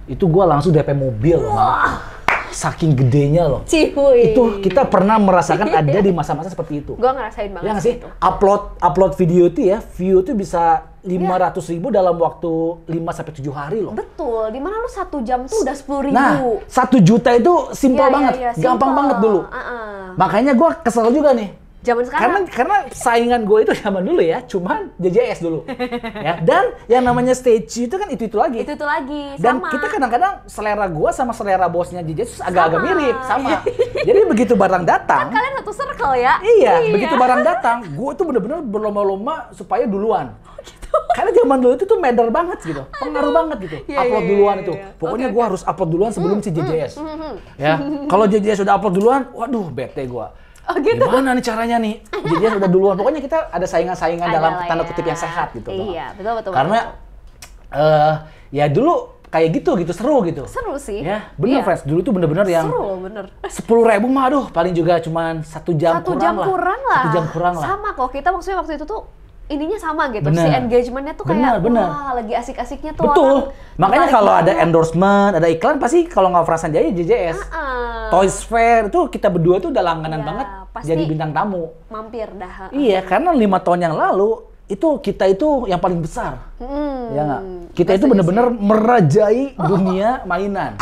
Itu gue langsung DP mobil loh. Saking gedenya loh. Cihuy. Itu kita pernah merasakan ada di masa-masa seperti itu. Gua ngerasain banget. Ya nggak sih? Upload video itu ya, view itu bisa 500.000 dalam waktu 5-7 hari loh. Betul. Dimana lu 1 jam tuh udah 10.000. Nah, 1 juta itu simpel banget. Gampang banget dulu. Makanya gua kesel juga nih. Zaman sekarang. Karena saingan gue itu zaman dulu ya, cuman JJS dulu. Ya, dan yang namanya stage itu kan itu lagi. Itu lagi. Dan kita kadang-kadang selera gue sama selera bosnya JJS agak-agak mirip, sama. Jadi begitu barang datang. Kan kalian satu circle ya? Iya, begitu barang datang, gue tuh bener-bener berlomba-lomba supaya duluan. Karena zaman dulu itu tuh matter banget gitu, pengaruh banget gitu. Upload duluan itu. Pokoknya gue harus upload duluan sebelum si JJS. Ya, kalau JJS udah upload duluan, waduh bete gue. Gitu. Gimana nih caranya nih? JJS udah duluan. Pokoknya kita ada saingan-saingan dalam tanda kutip yang sehat gitu. Iya, betul. Karena ya dulu kayak gitu seru gitu. Seru sih. Ya, bener friends. Dulu tuh bener-bener yang seru, bener. 10.000 mah aduh paling juga cuman 1 jam kurang lah. 1 jam kurang lah. Sama kok, kita maksudnya waktu itu tuh ininya sama gitu. Si engagementnya tuh kayak wah lagi asik-asiknya tuh. Betul. Makanya kalau ada endorsement, ada iklan pasti kalau nggak Frans Sanjaya JJS. Toys Fair itu kita berdua tuh udah langganan banget jadi bintang tamu. Mampir dah. Iya, karena 5 tahun yang lalu itu kita itu yang paling besar. Ya nggak? Kita itu bener-bener merajai dunia mainan.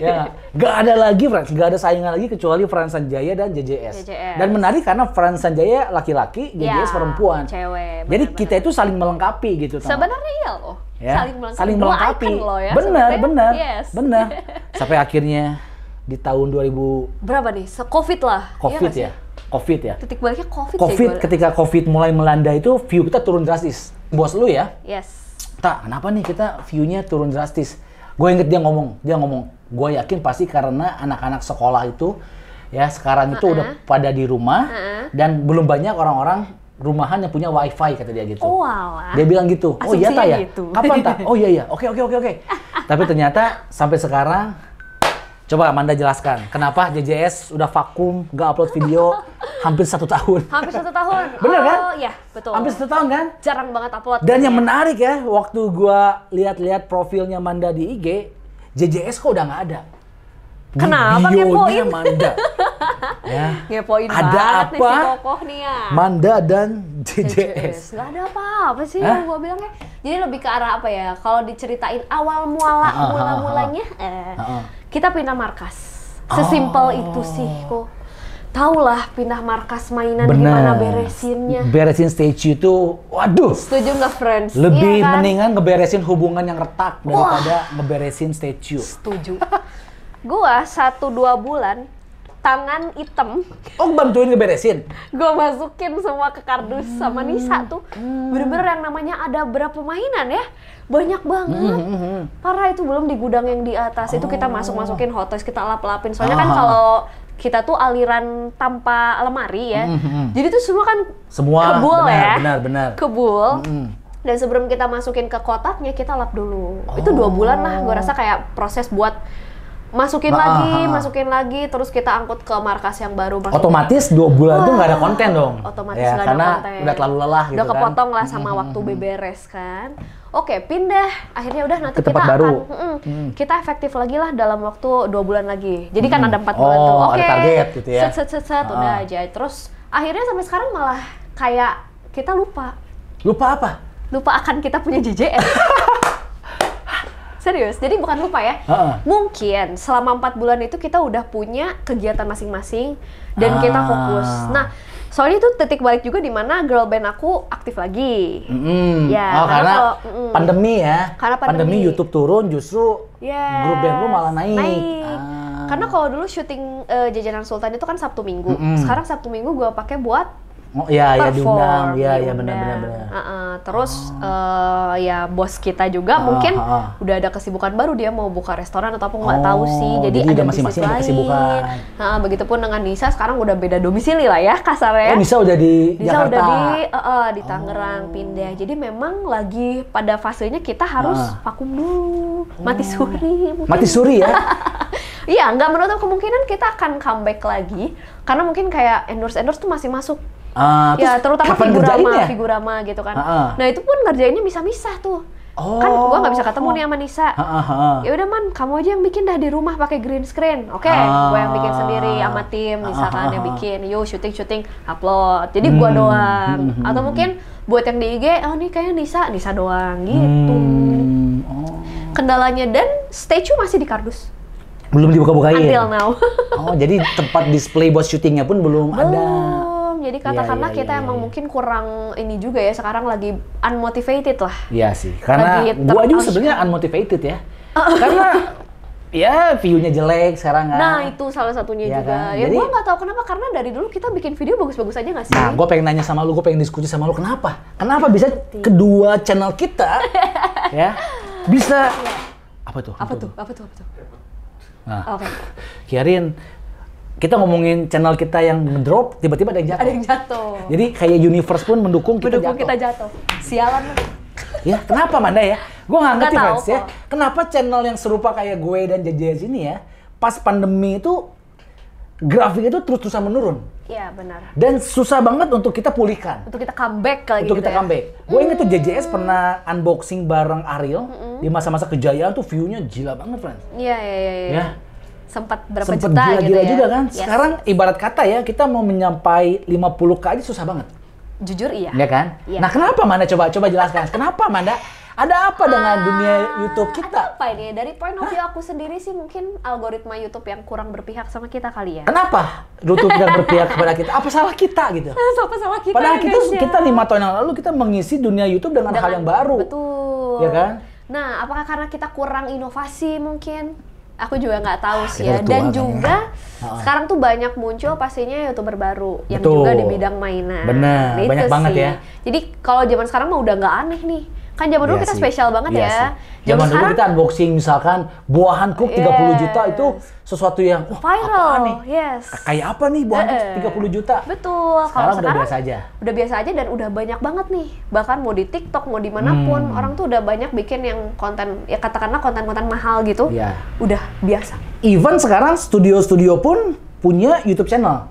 Ya nggak ada lagi Frans, nggak ada saingan lagi kecuali Frans Sanjaya dan JJS. Dan menarik karena Frans Sanjaya laki-laki, JJS perempuan. Cewek. Jadi kita itu saling melengkapi gitu. Sebenarnya iya loh. Ya, saling melengkapi. Loh ya, bener. Sampai akhirnya di tahun 2000 berapa nih? Covid lah. Covid iya ya. Covid ya. Titik baliknya Covid. Covid ketika Covid mulai melanda itu view kita turun drastis. Bos lu ya? Yes. Tak, kenapa nih kita view-nya turun drastis? Gue inget dia ngomong, gue yakin pasti karena anak-anak sekolah itu ya sekarang itu udah pada di rumah dan belum banyak orang-orang rumahan yang punya wifi kata dia gitu. Oh alah. Dia bilang gitu. Oh iya tak ya? Gitu. Kapan tak? Oh iya. Oke. Tapi ternyata sampai sekarang coba Amanda jelaskan, kenapa JJS udah vakum, nggak upload video hampir 1 tahun? Hampir 1 tahun. Bener kan? Oh iya, betul. Hampir 1 tahun kan? Jarang banget upload. Dan yang menarik ya, waktu gua lihat-lihat profilnya Manda di IG, JJS kok udah nggak ada. Kenapa Bionya ngepoin? Manda. Ya. Ngepoin Ada banget nih apa? si Kokoh nih ya. Manda dan JJS. Nggak ada apa-apa sih gue bilangnya. Jadi lebih ke arah apa ya? Kalau diceritain awal mula-mulanya, kita pindah markas. Sesimpel itu sih kok. Taulah pindah markas mainan gimana beresinnya. Beresin statue itu, waduh. Setuju nggak friends? Lebih iya kan? mendingan ngeberesin hubungan yang retak daripada ngeberesin statue. Setuju. Gua 1-2 bulan tangan hitam. Oh, bantuin ngeberesin? Gue masukin semua ke kardus sama Nisa tuh. Bener-bener yang namanya ada berapa mainan ya. Banyak banget. Parah itu belum di gudang yang di atas. Itu kita masukin hot toys, kita lap-lapin. Soalnya kan kalau kita tuh aliran tanpa lemari ya. Jadi tuh semua kan kebul ya. Benar. Kebul. Dan sebelum kita masukin ke kotaknya, kita lap dulu. Itu 2 bulan lah. Gue rasa kayak proses buat masukin lagi, terus kita angkut ke markas yang baru. Otomatis 2 bulan itu nggak ada konten dong. Otomatis ya, nggak ada karena konten. udah terlalu lelah gitu udah kepotong lah sama waktu beberes kan. Oke, pindah. Akhirnya udah nanti ke kita tempat baru. Kita efektif lagi lah dalam waktu 2 bulan lagi. Jadi kan ada 4 bulan tuh. Oke, ada target gitu ya. Set, udah aja. Terus akhirnya sampai sekarang malah kayak kita lupa. Lupa apa? Lupa akan kita punya JJS. Serius, jadi bukan lupa ya. Mungkin selama 4 bulan itu kita udah punya kegiatan masing-masing dan kita fokus. Nah, soalnya itu titik balik juga di mana girl band aku aktif lagi. Ya, karena pandemi ya. Karena pandemi YouTube turun, justru grup band lu malah naik. Karena kalau dulu syuting Jajanan Sultan itu kan Sabtu Minggu. Sekarang Sabtu Minggu gue pakai buat Oh iya, perform, iya benar. Terus ya bos kita juga mungkin udah ada kesibukan baru, dia mau buka restoran atau apa nggak tahu sih. Jadi ada masing-masing ada kesibukan. Begitupun dengan Nisa sekarang udah beda domisili lah ya kasarnya. Oh, Nisa udah di Jakarta. Udah di Tangerang pindah. Jadi memang lagi pada fasenya kita harus vakum dulu, mati suri. Mungkin. Mati suri ya? Iya, nggak menutup kemungkinan kita akan comeback lagi karena mungkin kayak endorse tuh masih masuk. Ya terutama figurama gitu kan. Nah itu pun ngerjainnya misah-misah tuh. Kan gua nggak bisa ketemu nih sama Nisa. Ya udah Man, kamu aja yang bikin dah di rumah pakai green screen. Oke, gua yang bikin sendiri sama tim misalkan yang bikin. Yuk syuting upload. Jadi gua doang. Atau mungkin buat yang di IG, oh nih kayaknya Nisa doang gitu. Kendalanya dan statue masih di kardus. Belum dibuka-bukain. Until now. Jadi tempat display buat syutingnya pun belum ada. Jadi katakanlah kita emang mungkin kurang ini juga ya, sekarang lagi unmotivated lah. Iya sih, karena gua juga sebenarnya unmotivated ya. Karena ya view-nya jelek sekarang kan. Nah itu salah satunya juga. Kan? Ya gua nggak tahu kenapa, karena dari dulu kita bikin video bagus-bagus aja nggak sih? Nah gua pengen nanya sama lu, gua pengen diskusi sama lu, kenapa bisa kedua channel kita ya bisa apa tuh? Nah, Kiarin, kita ngomongin channel kita yang ngedrop, tiba-tiba ada yang jatuh. Jadi kayak universe pun mendukung kita jatuh. Sialan. Ya, kenapa Manda ya? Gue nggak ngerti fans ya. Kenapa channel yang serupa kayak gue dan JJS ini ya, pas pandemi itu grafik itu terus-terusan menurun. Iya benar. Dan susah banget untuk kita pulihkan. Untuk kita comeback lagi. Untuk kita comeback. Gue inget tuh JJS pernah unboxing bareng Ariel di masa-masa kejayaan tuh view-nya gila banget, friends. Iya. Sempat berapa juta gila-gila gitu ya. juga kan. Yes. Sekarang ibarat kata ya, kita mau menyampai 50K aja susah banget. Jujur iya. Iya kan? Iya. Nah, kenapa Manda? Coba jelaskan. Kenapa Manda? Ada apa dengan dunia YouTube kita? Ada apa ini? Dari point of view aku sendiri sih mungkin algoritma YouTube yang kurang berpihak sama kita kali ya. Kenapa YouTube yang berpihak kepada kita? Apa salah kita gitu? Apa salah kita? Padahal kita 5 tahun yang lalu kita mengisi dunia YouTube dengan hal yang baru. Betul. Ya kan? Nah, apakah karena kita kurang inovasi mungkin? Aku juga nggak tahu sih ya. Dan juga sekarang tuh banyak muncul pastinya YouTuber baru yang juga di bidang mainan. Bener, nah, banyak banget ya. Jadi kalau zaman sekarang mah udah nggak aneh nih. Kan zaman dulu kita spesial banget ya. Zaman dulu kita unboxing misalkan buahan Cook 30 juta itu sesuatu yang viral. Kayak apa nih buahan 30 juta? Betul. Sekarang udah biasa aja. Udah biasa aja dan udah banyak banget nih. Bahkan mau di TikTok, mau dimanapun, orang tuh udah banyak bikin yang konten, ya katakanlah konten-konten mahal gitu. Udah biasa. Even sekarang studio-studio pun punya YouTube channel.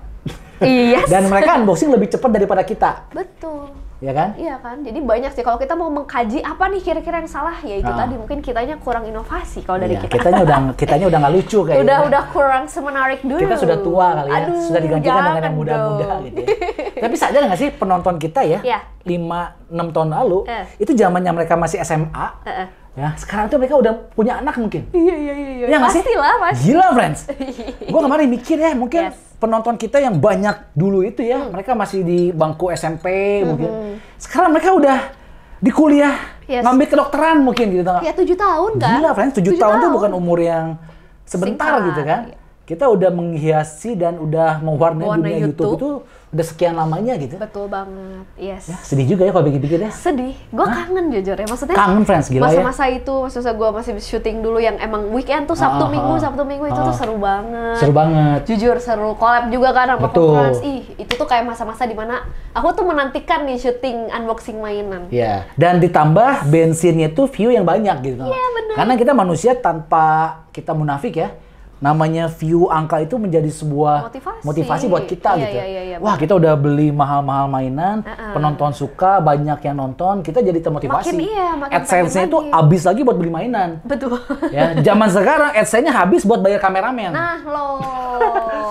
Dan mereka unboxing lebih cepat daripada kita. Betul. Iya kan? Iya kan. Jadi banyak sih kalau kita mau mengkaji apa nih kira-kira yang salah, ya itu tadi mungkin kitanya kurang inovasi kalau dari kita. Kitanya udah nggak lucu kayaknya. Udah kurang semenarik dulu. Kita sudah tua kali ya. Sudah digantikan dengan yang muda-muda gitu ya. Tapi sadar nggak sih penonton kita ya? 5-6 tahun lalu itu zamannya mereka masih SMA. Ya, sekarang tuh mereka udah punya anak mungkin. Iya. Ya nggak sih? Pastilah, pasti. Gila, friends. Gue kemarin mikir ya, mungkin penonton kita yang banyak dulu itu ya, mereka masih di bangku SMP mungkin. Sekarang mereka udah di kuliah, ngambil kedokteran mungkin gitu. Ya 7 tahun kan? Gila, friends. 7 tahun tuh bukan umur yang sebentar gitu kan. Kita udah menghiasi dan udah mewarnai dunia YouTube itu udah sekian lamanya gitu. Betul banget, Ya, sedih juga ya kalau pikir-pikir ya. Sedih, gue kangen jujur ya, maksudnya kangen friends, gila masa-masa itu, maksudnya gue masih syuting dulu yang emang weekend tuh Sabtu Minggu itu tuh seru banget. Seru banget. Jujur seru, collab juga kan sama Conference. Itu tuh kayak masa-masa dimana aku tuh menantikan nih syuting unboxing mainan. Iya, dan ditambah bensinnya tuh view yang banyak gitu. Iya benar. Karena kita manusia tanpa kita munafik ya. Namanya view angka itu menjadi sebuah motivasi buat kita gitu. Iya, wah, kita udah beli mahal-mahal mainan, penonton suka, banyak yang nonton, kita jadi termotivasi. Makin AdSense-nya itu habis lagi buat beli mainan. Betul. Ya, zaman sekarang AdSense-nya habis buat bayar kameramen. Nah,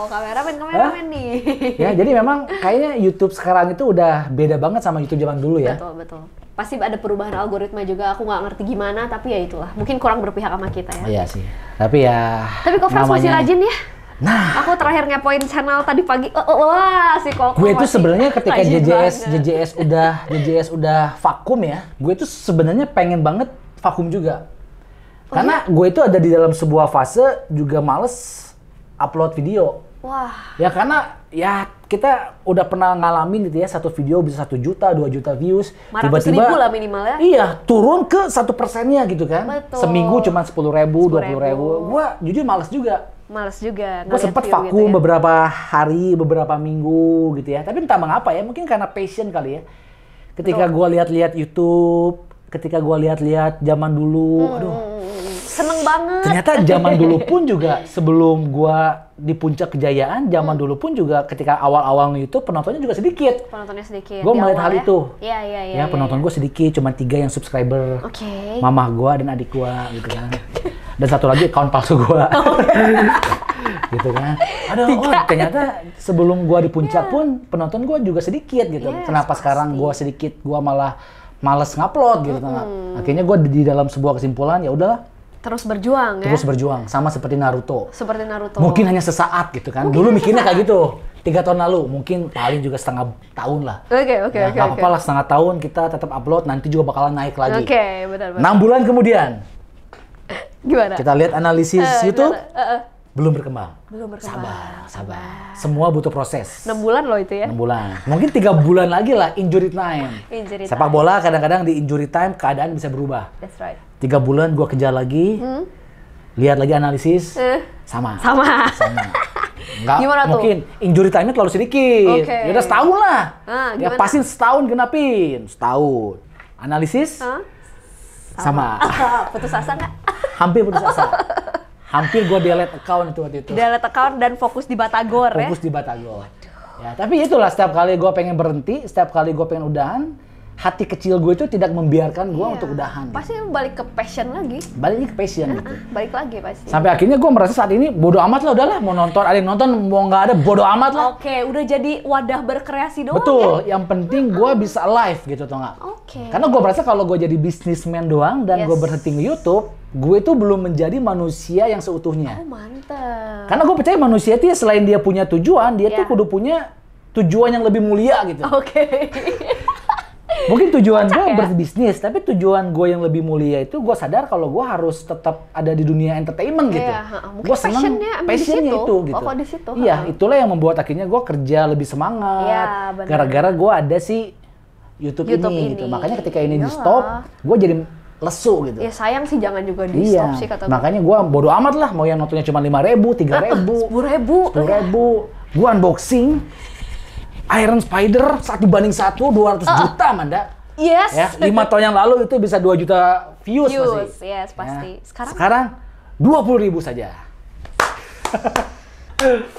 kameramen nih. Ya, jadi memang kayaknya YouTube sekarang itu udah beda banget sama YouTube zaman dulu ya. Betul. Pasti ada perubahan algoritma juga, aku nggak ngerti gimana, tapi ya itulah. Mungkin kurang berpihak sama kita ya. Iya sih. Tapi ya... Tapi kok Frans masih rajin ya? Nah, aku terakhir ngepoin channel tadi pagi. Wah, si Koko. Gue tuh sebenarnya ketika JJS udah vakum ya, gue tuh sebenarnya pengen banget vakum juga. Karena gue itu ada di dalam sebuah fase juga males upload video. Wah. Ya karena ya kita udah pernah ngalamin gitu ya, satu video bisa 1 juta, 2 juta views. 500.000 lah minimal ya. Iya, turun ke 1%-nya gitu kan. Betul. Seminggu cuma 10.000, 20.000. Gua jujur males juga. Gue sempet vakum gitu beberapa hari, beberapa minggu gitu ya. Tapi entah mengapa ya, mungkin karena passion kali ya. Ketika gue lihat-lihat YouTube, ketika gue lihat-lihat zaman dulu, seneng banget. Ternyata zaman dulu pun juga sebelum gue di puncak kejayaan, zaman dulu pun juga ketika awal-awal YouTube penontonnya juga sedikit. Penontonnya sedikit. Gue melihat hal itu. Iya. Ya penonton gue sedikit, cuma 3 yang subscriber. Mamah gue dan adik gue gitu kan. Dan satu lagi account palsu gue. Gitu kan. Ternyata sebelum gue di puncak pun penonton gue juga sedikit gitu. Kenapa sekarang gue sedikit, gue malah males ngupload gitu. Akhirnya gue di dalam sebuah kesimpulan, ya udahlah. Terus berjuang ya? Terus berjuang, sama seperti Naruto. Mungkin hanya sesaat gitu kan. Dulu mikirnya kayak gitu, 3 tahun lalu. Mungkin paling juga setengah tahun lah. Oke. Gak apa-apa lah, setengah tahun kita tetap upload, nanti juga bakalan naik lagi. Oke, benar. 6 bulan kemudian. Gimana? Kita lihat analisis YouTube. Belum berkembang. Sabar. Semua butuh proses. 6 bulan loh itu ya? 6 bulan. Mungkin 3 bulan lagi lah, injury time. Sepak bola kadang-kadang di injury time keadaan bisa berubah. That's right. 3 bulan gue kejar lagi, lihat lagi analisis, sama. Enggak, gimana mungkin injury time-nya terlalu sedikit. Ya udah setahun lah. Ya pasti setahun genapin, setahun. Analisis, sama. Putus asa nggak? Hampir putus asa. Hampir gue delete account itu waktu itu. Delete account dan fokus di Batagor ya? Fokus di Batagor. Ya, tapi itulah setiap kali gue pengen berhenti, setiap kali gue pengen udahan, hati kecil gue itu tidak membiarkan gue untuk udahan. Pasti balik ke passion lagi. Balik ke passion gitu. Balik lagi pasti. Sampai akhirnya gue merasa saat ini bodo amat lah, udahlah mau nonton, ada yang nonton, mau nggak ada bodo amat lah. Oke, udah jadi wadah berkreasi doang. Betul, yang penting gue bisa live gitu tau nggak? Karena gue merasa kalau gue jadi businessman doang dan gue berhenti nge-YouTube, gue itu belum menjadi manusia yang seutuhnya. Oh mantap. Karena gue percaya manusia itu ya, selain dia punya tujuan, dia tuh kudu punya tujuan yang lebih mulia gitu. Mungkin tujuan gue ya? berbisnis, tapi tujuan gue yang lebih mulia itu gue sadar kalau gue harus tetap ada di dunia entertainment gitu. Gue seneng passionnya itu gitu. Di situ. Iya, itulah yang membuat akhirnya gue kerja lebih semangat. Ya, gara-gara gue ada si YouTube ini gitu. Makanya ketika ini di stop, gue jadi lesu gitu. Ya sayang sih jangan juga di stop sih kata gue. Makanya gue bodo amat lah mau yang nontonnya cuma 5.000, 3.000, 10.000. Gue unboxing Iron Spider 1:1 200 juta Manda. Yes. Ya, 5 tahun yang lalu itu bisa 2 juta views pasti. Yes, pasti. Ya. Sekarang 20.000 saja.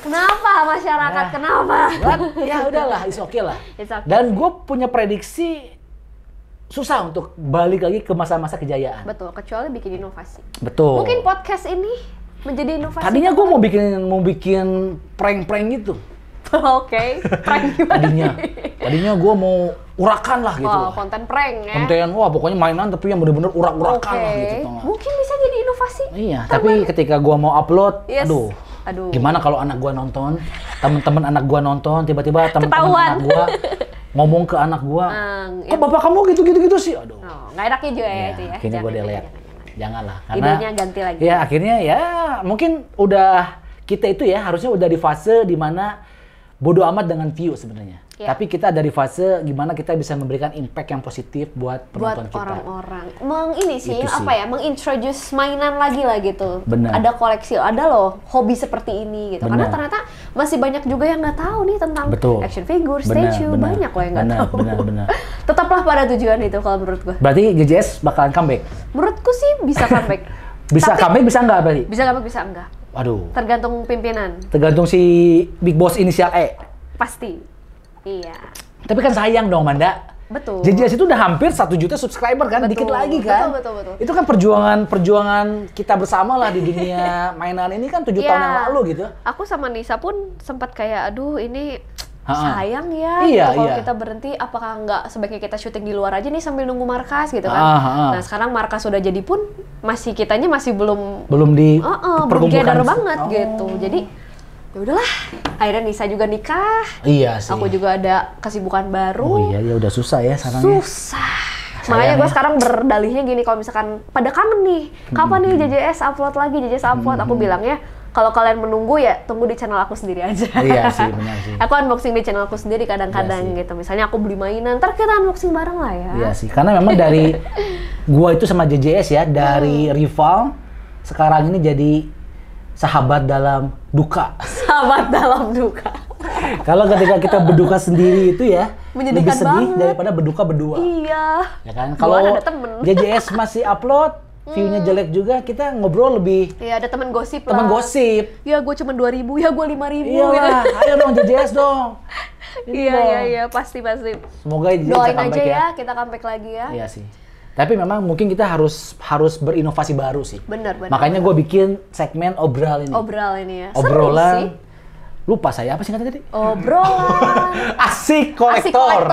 Kenapa masyarakat? Kenapa? Ya udahlah, it's okay lah. It's okay. Dan gue punya prediksi susah untuk balik lagi ke masa-masa kejayaan. Betul, kecuali bikin inovasi. Betul. Mungkin podcast ini menjadi inovasi. Tadinya gue mau bikin prank-prank gitu. Oke. Prank gimana? Tadinya gue mau urakan lah gitu. Wow, konten prank ya. Konten, pokoknya mainan tapi yang bener-bener urak-urakan lah gitu. Mungkin bisa jadi inovasi. Iya, tapi ketika gue mau upload, aduh. Gimana kalau anak gue nonton, temen-temen anak gue nonton, tiba-tiba temen-temen anak gue ngomong ke anak gue, kok bapak kamu gitu-gitu sih? Aduh. Nggak enaknya juga ya itu ya. Akhirnya gue delete. Janganlah. Karena idenya ganti lagi. Ya akhirnya ya mungkin udah kita itu ya harusnya udah di fase dimana bodo amat dengan view sebenarnya. Ya. Tapi kita dari fase gimana kita bisa memberikan impact yang positif buat penonton kita. Buat orang-orang. Mengintroduce mainan lagi lah gitu. Bener. Ada koleksi, ada loh hobi seperti ini gitu. Karena ternyata masih banyak juga yang nggak tahu nih tentang action figure, statue, banyak loh yang nggak tahu. Benar. Tetaplah pada tujuan itu kalau menurut gue. Berarti JJS bakalan comeback? Menurutku sih bisa comeback. Bisa comeback, bisa nggak berarti? Bisa comeback, bisa enggak. Waduh. Tergantung pimpinan. Tergantung si Big Boss inisial E. Pasti. Iya. Tapi kan sayang dong, Manda. Betul. JJS itu udah hampir 1 juta subscriber kan, dikit lagi kan. Betul. Itu kan perjuangan kita bersama lah di dunia mainan ini kan 7 tahun yang lalu gitu. Aku sama Nisa pun sempat kayak, aduh ini sayang ya. Iya, gitu, kalau kita berhenti, apakah nggak sebaiknya kita syuting di luar aja nih sambil nunggu markas gitu kan. Nah sekarang markas sudah jadi pun kitanya masih belum gather banget gitu. Jadi ya udahlah, akhirnya Nisa juga nikah. Iya sih. Aku juga ada kesibukan baru. Oh iya, ya udah susah ya sekarang. Susah. Makanya gue sekarang berdalihnya gini, kalau misalkan pada kangen nih, kapan nih JJS upload lagi, JJS upload, aku bilangnya kalau kalian menunggu ya tunggu di channel aku sendiri aja. Iya sih, benar sih. Aku unboxing di channel aku sendiri kadang-kadang gitu. Misalnya aku beli mainan, ntar kita unboxing bareng lah ya. Iya sih, karena memang dari gua itu sama JJS ya, dari rival sekarang ini jadi sahabat dalam duka. Sahabat dalam duka. Kalau ketika kita berduka sendiri itu ya lebih sedih banget daripada berduka berdua. Iya. Ya kan? Kalau JJS masih upload, view-nya jelek juga, kita ngobrol lebih. Iya, ada teman gosip lah. Teman gosip. Ya gue cuma 2.000, ya gue 5.000. Iya lah, ayo dong JJS dong. Iya, pasti. Semoga JJS doain aja ya, kita comeback lagi ya. Iya sih. Tapi memang mungkin kita harus berinovasi baru sih. Benar. Makanya gue bikin segmen obral ini. Obral ini ya. Obrolan. Seru sih. Lupa saya apa singkatnya tadi? Obrolan. Asik kolektor.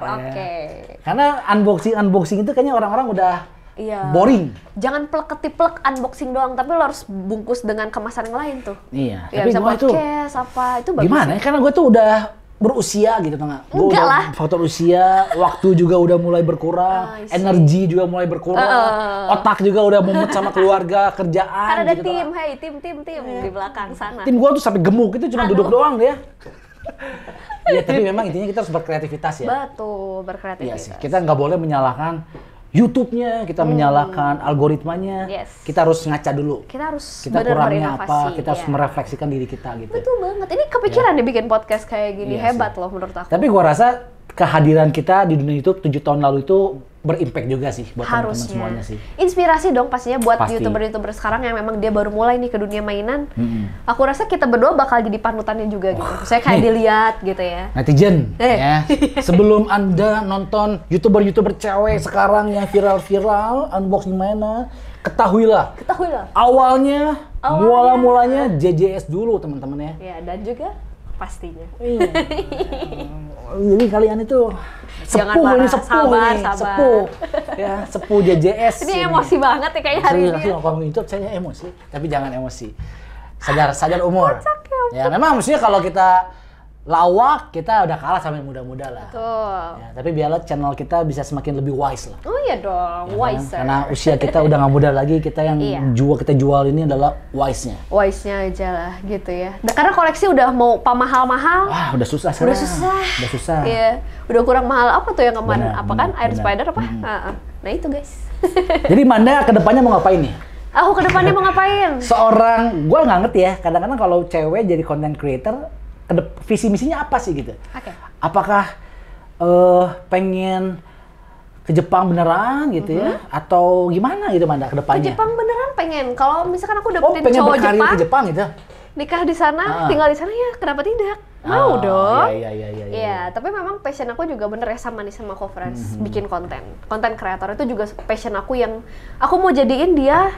Oke. Karena unboxing itu kayaknya orang-orang udah boring. Jangan plek-ketiplek unboxing doang, tapi lo harus bungkus dengan kemasan yang lain tuh. Iya. Ya, tapi bisa podcast itu bagus. Gimana ya? Karena gue tuh udah berusia gitu tuh nggak? Enggak lah. Faktor usia, waktu juga udah mulai berkurang, energi juga mulai berkurang, otak juga udah mumet sama keluarga, kerjaan. Kan ada gitu tim, tim di belakang sana. Tim gue tuh sampai gemuk itu cuma duduk doang dia. Ya tapi memang intinya kita harus berkreativitas ya. Betul, berkreativitas. Iya sih. Kita nggak boleh menyalahkan YouTube-nya, kita menyalahkan algoritmanya. Yes. Kita harus ngaca dulu. Kita harus kurangnya apa, kita harus merefleksikan diri kita gitu. Betul banget. Ini kepikiran bikin podcast kayak gini, hebat loh menurut aku. Tapi gua rasa kehadiran kita di dunia YouTube 7 tahun lalu itu berimpact juga sih buat teman-teman semuanya sih. Inspirasi dong pastinya buat YouTuber-YouTuber sekarang yang memang dia baru mulai nih ke dunia mainan. Aku rasa kita berdua bakal jadi panutannya juga gitu. Saya kayak dilihat gitu ya. Netizen ya. Sebelum Anda nonton YouTuber-YouTuber cewek sekarang yang viral-viral unboxing mainan, ketahuilah. Awalnya mula-mulanya JJS dulu teman-teman ya. Ya, dan juga pastinya. Iya. Jadi kalian itu sepuh. Ya, sepuh JJS. Ini emosi banget ya kayak hari ini. Kalau YouTube saya emosi, tapi jangan emosi. Sadar umur. Ya, memang maksudnya kalau kita lawak, kita udah kalah sama yang muda-muda lah. Betul. Ya, tapi biarlah channel kita bisa semakin lebih wise lah. Oh iya dong, Ya, wiser. karena usia kita udah nggak muda lagi, kita yang kita jual ini adalah wise-nya. Wise-nya aja lah gitu ya. Nah, karena koleksi udah mau mahal-mahal. Wah, udah susah sekarang. Udah susah. Iya. Iya. Udah kurang mahal apa tuh yang kemarin? Benar, Apa kan? Air benar. Spider apa? Nah itu guys. Jadi Manda kedepannya mau ngapain nih? Aku ke depannya mau ngapain? Seorang, gue nggak ngerti ya, kadang-kadang kalau cewek jadi content creator, visi misinya apa sih gitu? Oke. Apakah pengen ke Jepang beneran gitu ya? Atau gimana gitu Manda Ke kedepannya? Jepang beneran pengen. Kalau misalkan aku Oh, dapetin pengen cowok berkarir Jepang, ke Jepang gitu? nikah di sana, tinggal di sana ya kenapa tidak? Mau dong. Iya. Iya, tapi memang passion aku juga bener ya sama nih sama co-friends bikin konten. Konten kreator itu juga passion aku yang aku mau jadiin dia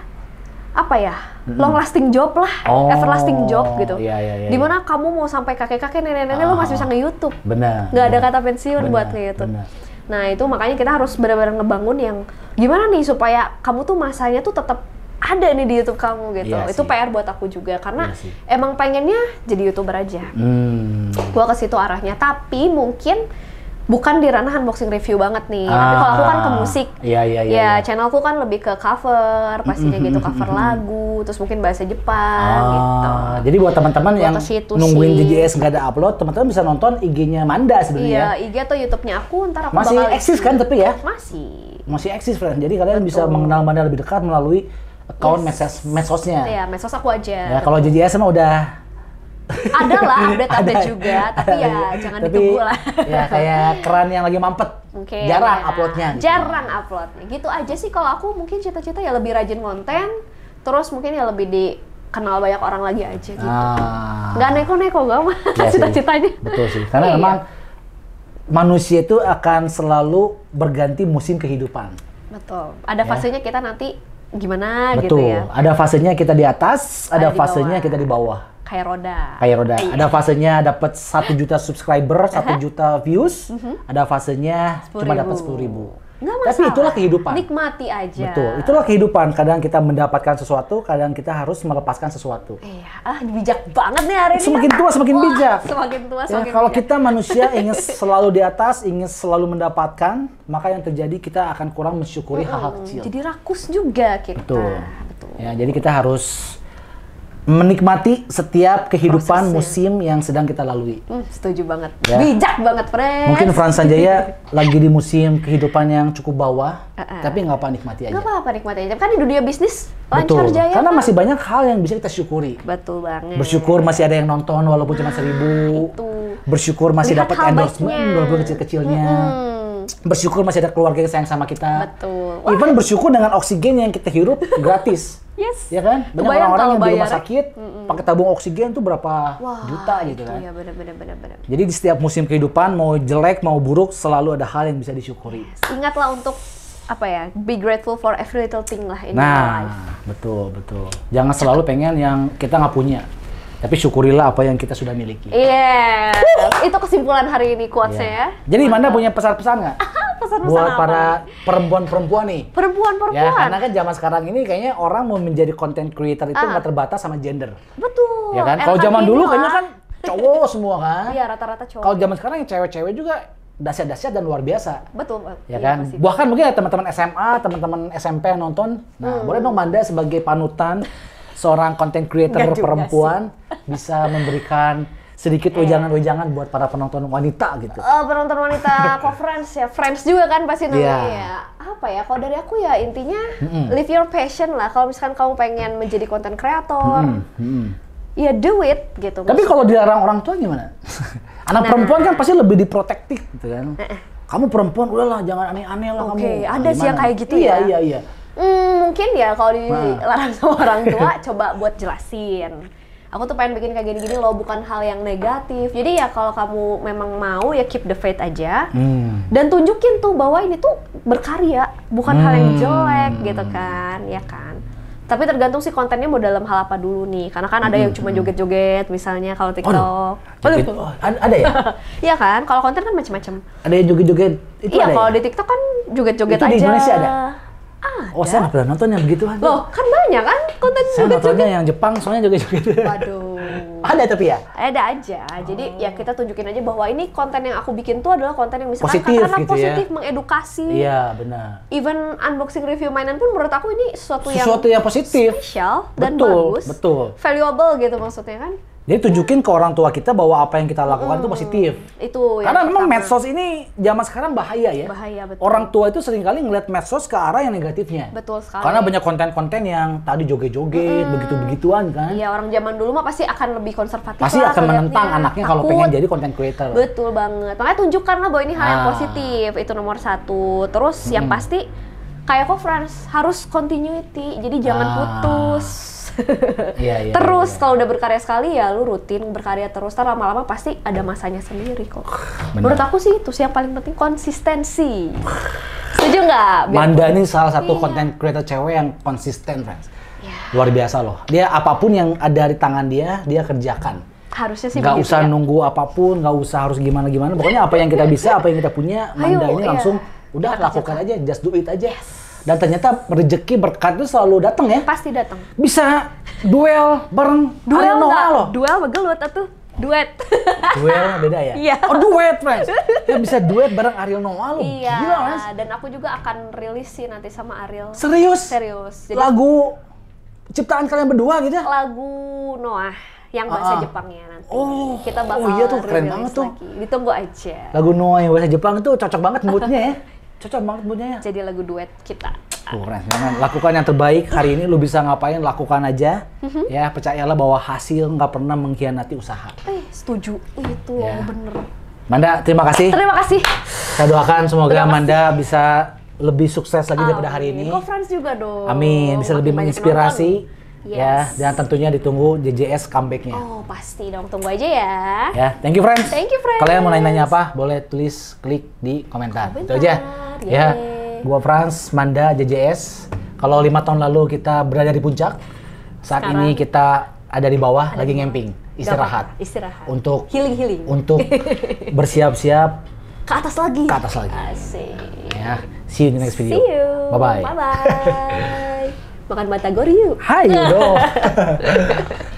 apa ya? Long lasting job lah, everlasting job gitu. Iya. Dimana kamu mau sampai kakek-kakek nenek-nenek lo masih bisa nge-YouTube. Benar. Nggak ada kata pensiun Benar, buat nge-YouTube. benar. Nah, itu makanya kita harus benar-benar ngebangun yang gimana nih supaya kamu tuh masanya tuh tetap ada nih di YouTube kamu gitu. Iya Itu sih. PR buat aku juga karena Iya sih. emang pengennya jadi YouTuber aja. Gua ke situ arahnya, tapi mungkin bukan di ranah unboxing review banget nih. Tapi kalau aku kan ke musik. Iya. Ya, channelku kan lebih ke cover, pastinya gitu, cover lagu, terus mungkin bahasa Jepang gitu. Jadi buat teman-teman Gua yang ke situ nungguin sih. JJS nggak ada upload, teman-teman bisa nonton IG-nya Manda sebenarnya. Iya, IG atau YouTube-nya aku ntar aku Masih bakal eksis isi. kan tapi ya? Masih Eksis, friend. Jadi kalian bisa mengenal Manda lebih dekat melalui akun medsosnya. Iya, medsos aku aja. Ya, kalau JJS mah udah Ada lah update-update juga, tapi ya jangan ditunggu lah. Ya kayak keran yang lagi mampet. Mungkin Jarang ya. uploadnya. Gitu. Jarang uploadnya. Gitu aja sih kalau aku mungkin cita-cita ya lebih rajin konten, terus mungkin ya lebih dikenal banyak orang lagi aja gitu. Nggak neko-neko gak mah Iya sih. cita-citanya. Betul sih. Karena memang manusia itu akan selalu berganti musim kehidupan. Betul. Ada Ya. fasenya kita nanti gimana Betul. gitu ya. Ada fasenya kita di atas, ada Ada di fasenya bawah. kita di bawah. Kayak roda. Kayak roda. Iya. Ada fasenya dapat 1 juta subscriber, 1 juta views. Ada fasenya cuma dapat 10.000. Nggak Tapi masalah. itulah kehidupan. Nikmati aja. Betul. Itulah kehidupan. Kadang kita mendapatkan sesuatu, kadang kita harus melepaskan sesuatu. Iya, bijak banget nih hari ini. Semakin tua semakin Wah, bijak. Semakin tua Ya, semakin kalau bijak. kita manusia ingin selalu di atas, ingin selalu mendapatkan, maka yang terjadi kita akan kurang mensyukuri hal-hal kecil. Jadi rakus juga kita. Betul. Betul. Ya, jadi kita harus menikmati setiap kehidupan Prosesnya. musim yang sedang kita lalui. Setuju banget. Ya. Bijak banget, friends. Mungkin Frans Sanjaya lagi di musim kehidupan yang cukup bawah, tapi nggak apa nikmati aja. Nggak apa-apa nikmati aja. Kan di dunia bisnis lancar Betul. jaya. Karena kan? masih banyak hal yang bisa kita syukuri. Betul banget. Bersyukur masih ada yang nonton walaupun cuma 1.000. Itu. Bersyukur masih Lihat dapat hal endorsement baiknya. walaupun kecil-kecilnya. Bersyukur masih ada keluarga yang sayang sama kita. Betul. Even bersyukur dengan oksigen yang kita hirup gratis. Yes. Ya kan? Banyak Kebayang orang-orang kalau yang di rumah bayarnya. sakit pakai tabung oksigen tuh berapa juta gitu kan. Iya, benar. Jadi di setiap musim kehidupan mau jelek mau buruk selalu ada hal yang bisa disyukuri. Ingatlah untuk apa ya? Be grateful for every little thing lah in your life. Nah, betul. Jangan selalu pengen yang kita nggak punya. Tapi syukurilah apa yang kita sudah miliki. Iya. Itu kesimpulan hari ini quotes-nya ya. Jadi Manda punya pesan-pesan nggak? Pesan-pesan Buat apa para nih? perempuan-perempuan nih. Perempuan-perempuan. Ya, karena kan zaman sekarang ini kayaknya orang mau menjadi content creator itu nggak terbatas sama gender. Betul. Ya kan? Era Kalau zaman ini dulu lah. kayaknya kan cowok semua kan. Iya, rata-rata cowok. Kalau zaman sekarang yang cewek-cewek juga dahsyat-dahsyat dan luar biasa. Betul. Ya Iya, kan? pasti. Bahkan mungkin ada teman-teman SMA, teman-teman SMP yang nonton. Nah, boleh dong Manda sebagai panutan seorang content creator Nggak juga perempuan bisa memberikan sedikit wejangan-wejangan buat para penonton wanita gitu. Penonton wanita kok friends ya, friends juga kan pasti namanya Iya. ya. Apa ya? Kalau dari aku ya intinya live your passion lah. Kalau misalkan kamu pengen menjadi content creator, ya do it gitu. Tapi kalau dilarang orang tua gimana? Anak perempuan kan pasti lebih diprotektif gitu kan. Kamu perempuan udahlah jangan aneh-aneh lah kamu. Oke, ada sih Gimana? yang kayak gitu iya, ya. Iya. Mungkin ya kalau dilarang sama orang tua, coba buat jelasin. Aku tuh pengen bikin kayak gini-gini loh, bukan hal yang negatif. Jadi ya kalau kamu memang mau ya keep the faith aja. Dan tunjukin tuh bahwa ini tuh berkarya, bukan hal yang jelek gitu kan, ya kan. Tapi tergantung sih kontennya mau dalam hal apa dulu nih. Karena kan ada yang cuma joget-joget misalnya kalau TikTok. Joget, ada ya? Iya kan, kalau konten kan macam-macam. Ada yang joget-joget itu Iya, ada kalau ya? di TikTok kan joget-joget Itu aja. di Indonesia ada? Ada. Oh, saya nggak pernah nonton yang begituan. Loh, kan banyak kan konten Saya joget-joget. nontonnya yang Jepang, soalnya joget-joget. Waduh. Ada tapi ya? Ada aja. Jadi ya kita tunjukin aja bahwa ini konten yang aku bikin tuh adalah konten yang misalkan Positif karena gitu positif, ya? mengedukasi. Iya, benar. Even unboxing review mainan pun menurut aku ini sesuatu yang positif, spesial dan betul, bagus. Betul. Valuable gitu maksudnya kan. Jadi tunjukin ke orang tua kita bahwa apa yang kita lakukan itu positif. Itu Karena yang memang pertama. medsos ini zaman sekarang bahaya ya. Bahaya, betul. Orang tua itu seringkali ngeliat medsos ke arah yang negatifnya. Betul sekali. Karena banyak konten-konten yang tadi joget-joget, begitu-begituan kan. Iya, orang zaman dulu mah pasti akan lebih konservatif Pasti lah akan ngeliatnya. menentang anaknya kalau Takut. pengen jadi content creator. Betul banget. Makanya tunjukkanlah bahwa ini hal yang Ah. positif. Itu nomor satu. Terus yang pasti kayak Friends harus continuity. Jadi jangan putus. Iya. Terus kalau udah berkarya sekali ya lu rutin berkarya terus. Ntar lama-lama pasti ada masanya sendiri kok. Benar. Menurut aku sih itu sih yang paling penting, konsistensi. Setuju nggak? Manda ini salah satu content creator cewek yang konsisten, friends. Luar biasa loh. Dia apapun yang ada di tangan dia kerjakan. Harusnya sih Nggak begitu usah ya. nunggu apapun, nggak usah harus gimana-gimana. Pokoknya apa yang kita bisa, apa yang kita punya, Manda Ayo, ini iya. langsung udah Kita lakukan aja, just do it aja. Dan ternyata rezeki berkat itu selalu datang ya. Pasti datang. Bisa duel bareng Ariel Noah loh. Duel begelut atuh. Duet. Duel beda ya? Iya. Oh duet, friends. Ya bisa duet bareng Ariel Noah loh. Iya. Gila, Mas. Dan aku juga akan rilis sih nanti sama Ariel. Serius? Serius. Jadi Lagu ciptaan kalian berdua gitu ya? lagu Noah yang bahasa Jepangnya nanti. Oh. Kita bakal Oh iya tuh, keren rilis banget tuh. lagi. Ditunggu aja. Lagu Noah yang bahasa Jepang itu cocok banget moodnya ya. Cocok banget moodnya ya. Jadi lagu duet kita. Keren, jangan lakukan yang terbaik hari ini. Lu bisa ngapain, lakukan aja. Ya, percayalah bahwa hasil nggak pernah mengkhianati usaha. Setuju. Itu Ya. bener. Manda, terima kasih. Terima kasih. Saya doakan semoga Manda bisa lebih sukses lagi daripada hari ini. Kok Friends juga dong. Amin, bisa lebih Makin banyak menginspirasi. nonton. Ya, dan tentunya ditunggu JJS comeback-nya. Oh, pasti dong. Tunggu aja ya. Ya, thank you friends. Thank you, friends. Kalian mau nanya apa? Boleh tulis klik di komentar. Itu aja. Yeay. Ya, gua Frans, Manda, JJS. Kalau 5 tahun lalu kita berada di puncak, saat Sekarang ini kita ada di bawah, lagi ngemping, istirahat. Istirahat. Untuk Healing. untuk bersiap-siap Ke atas lagi. ke atas lagi. Asik. Ya, see you in the next video. See you. Bye bye. Bye bye. Makan batagor yuk. Hayu dong.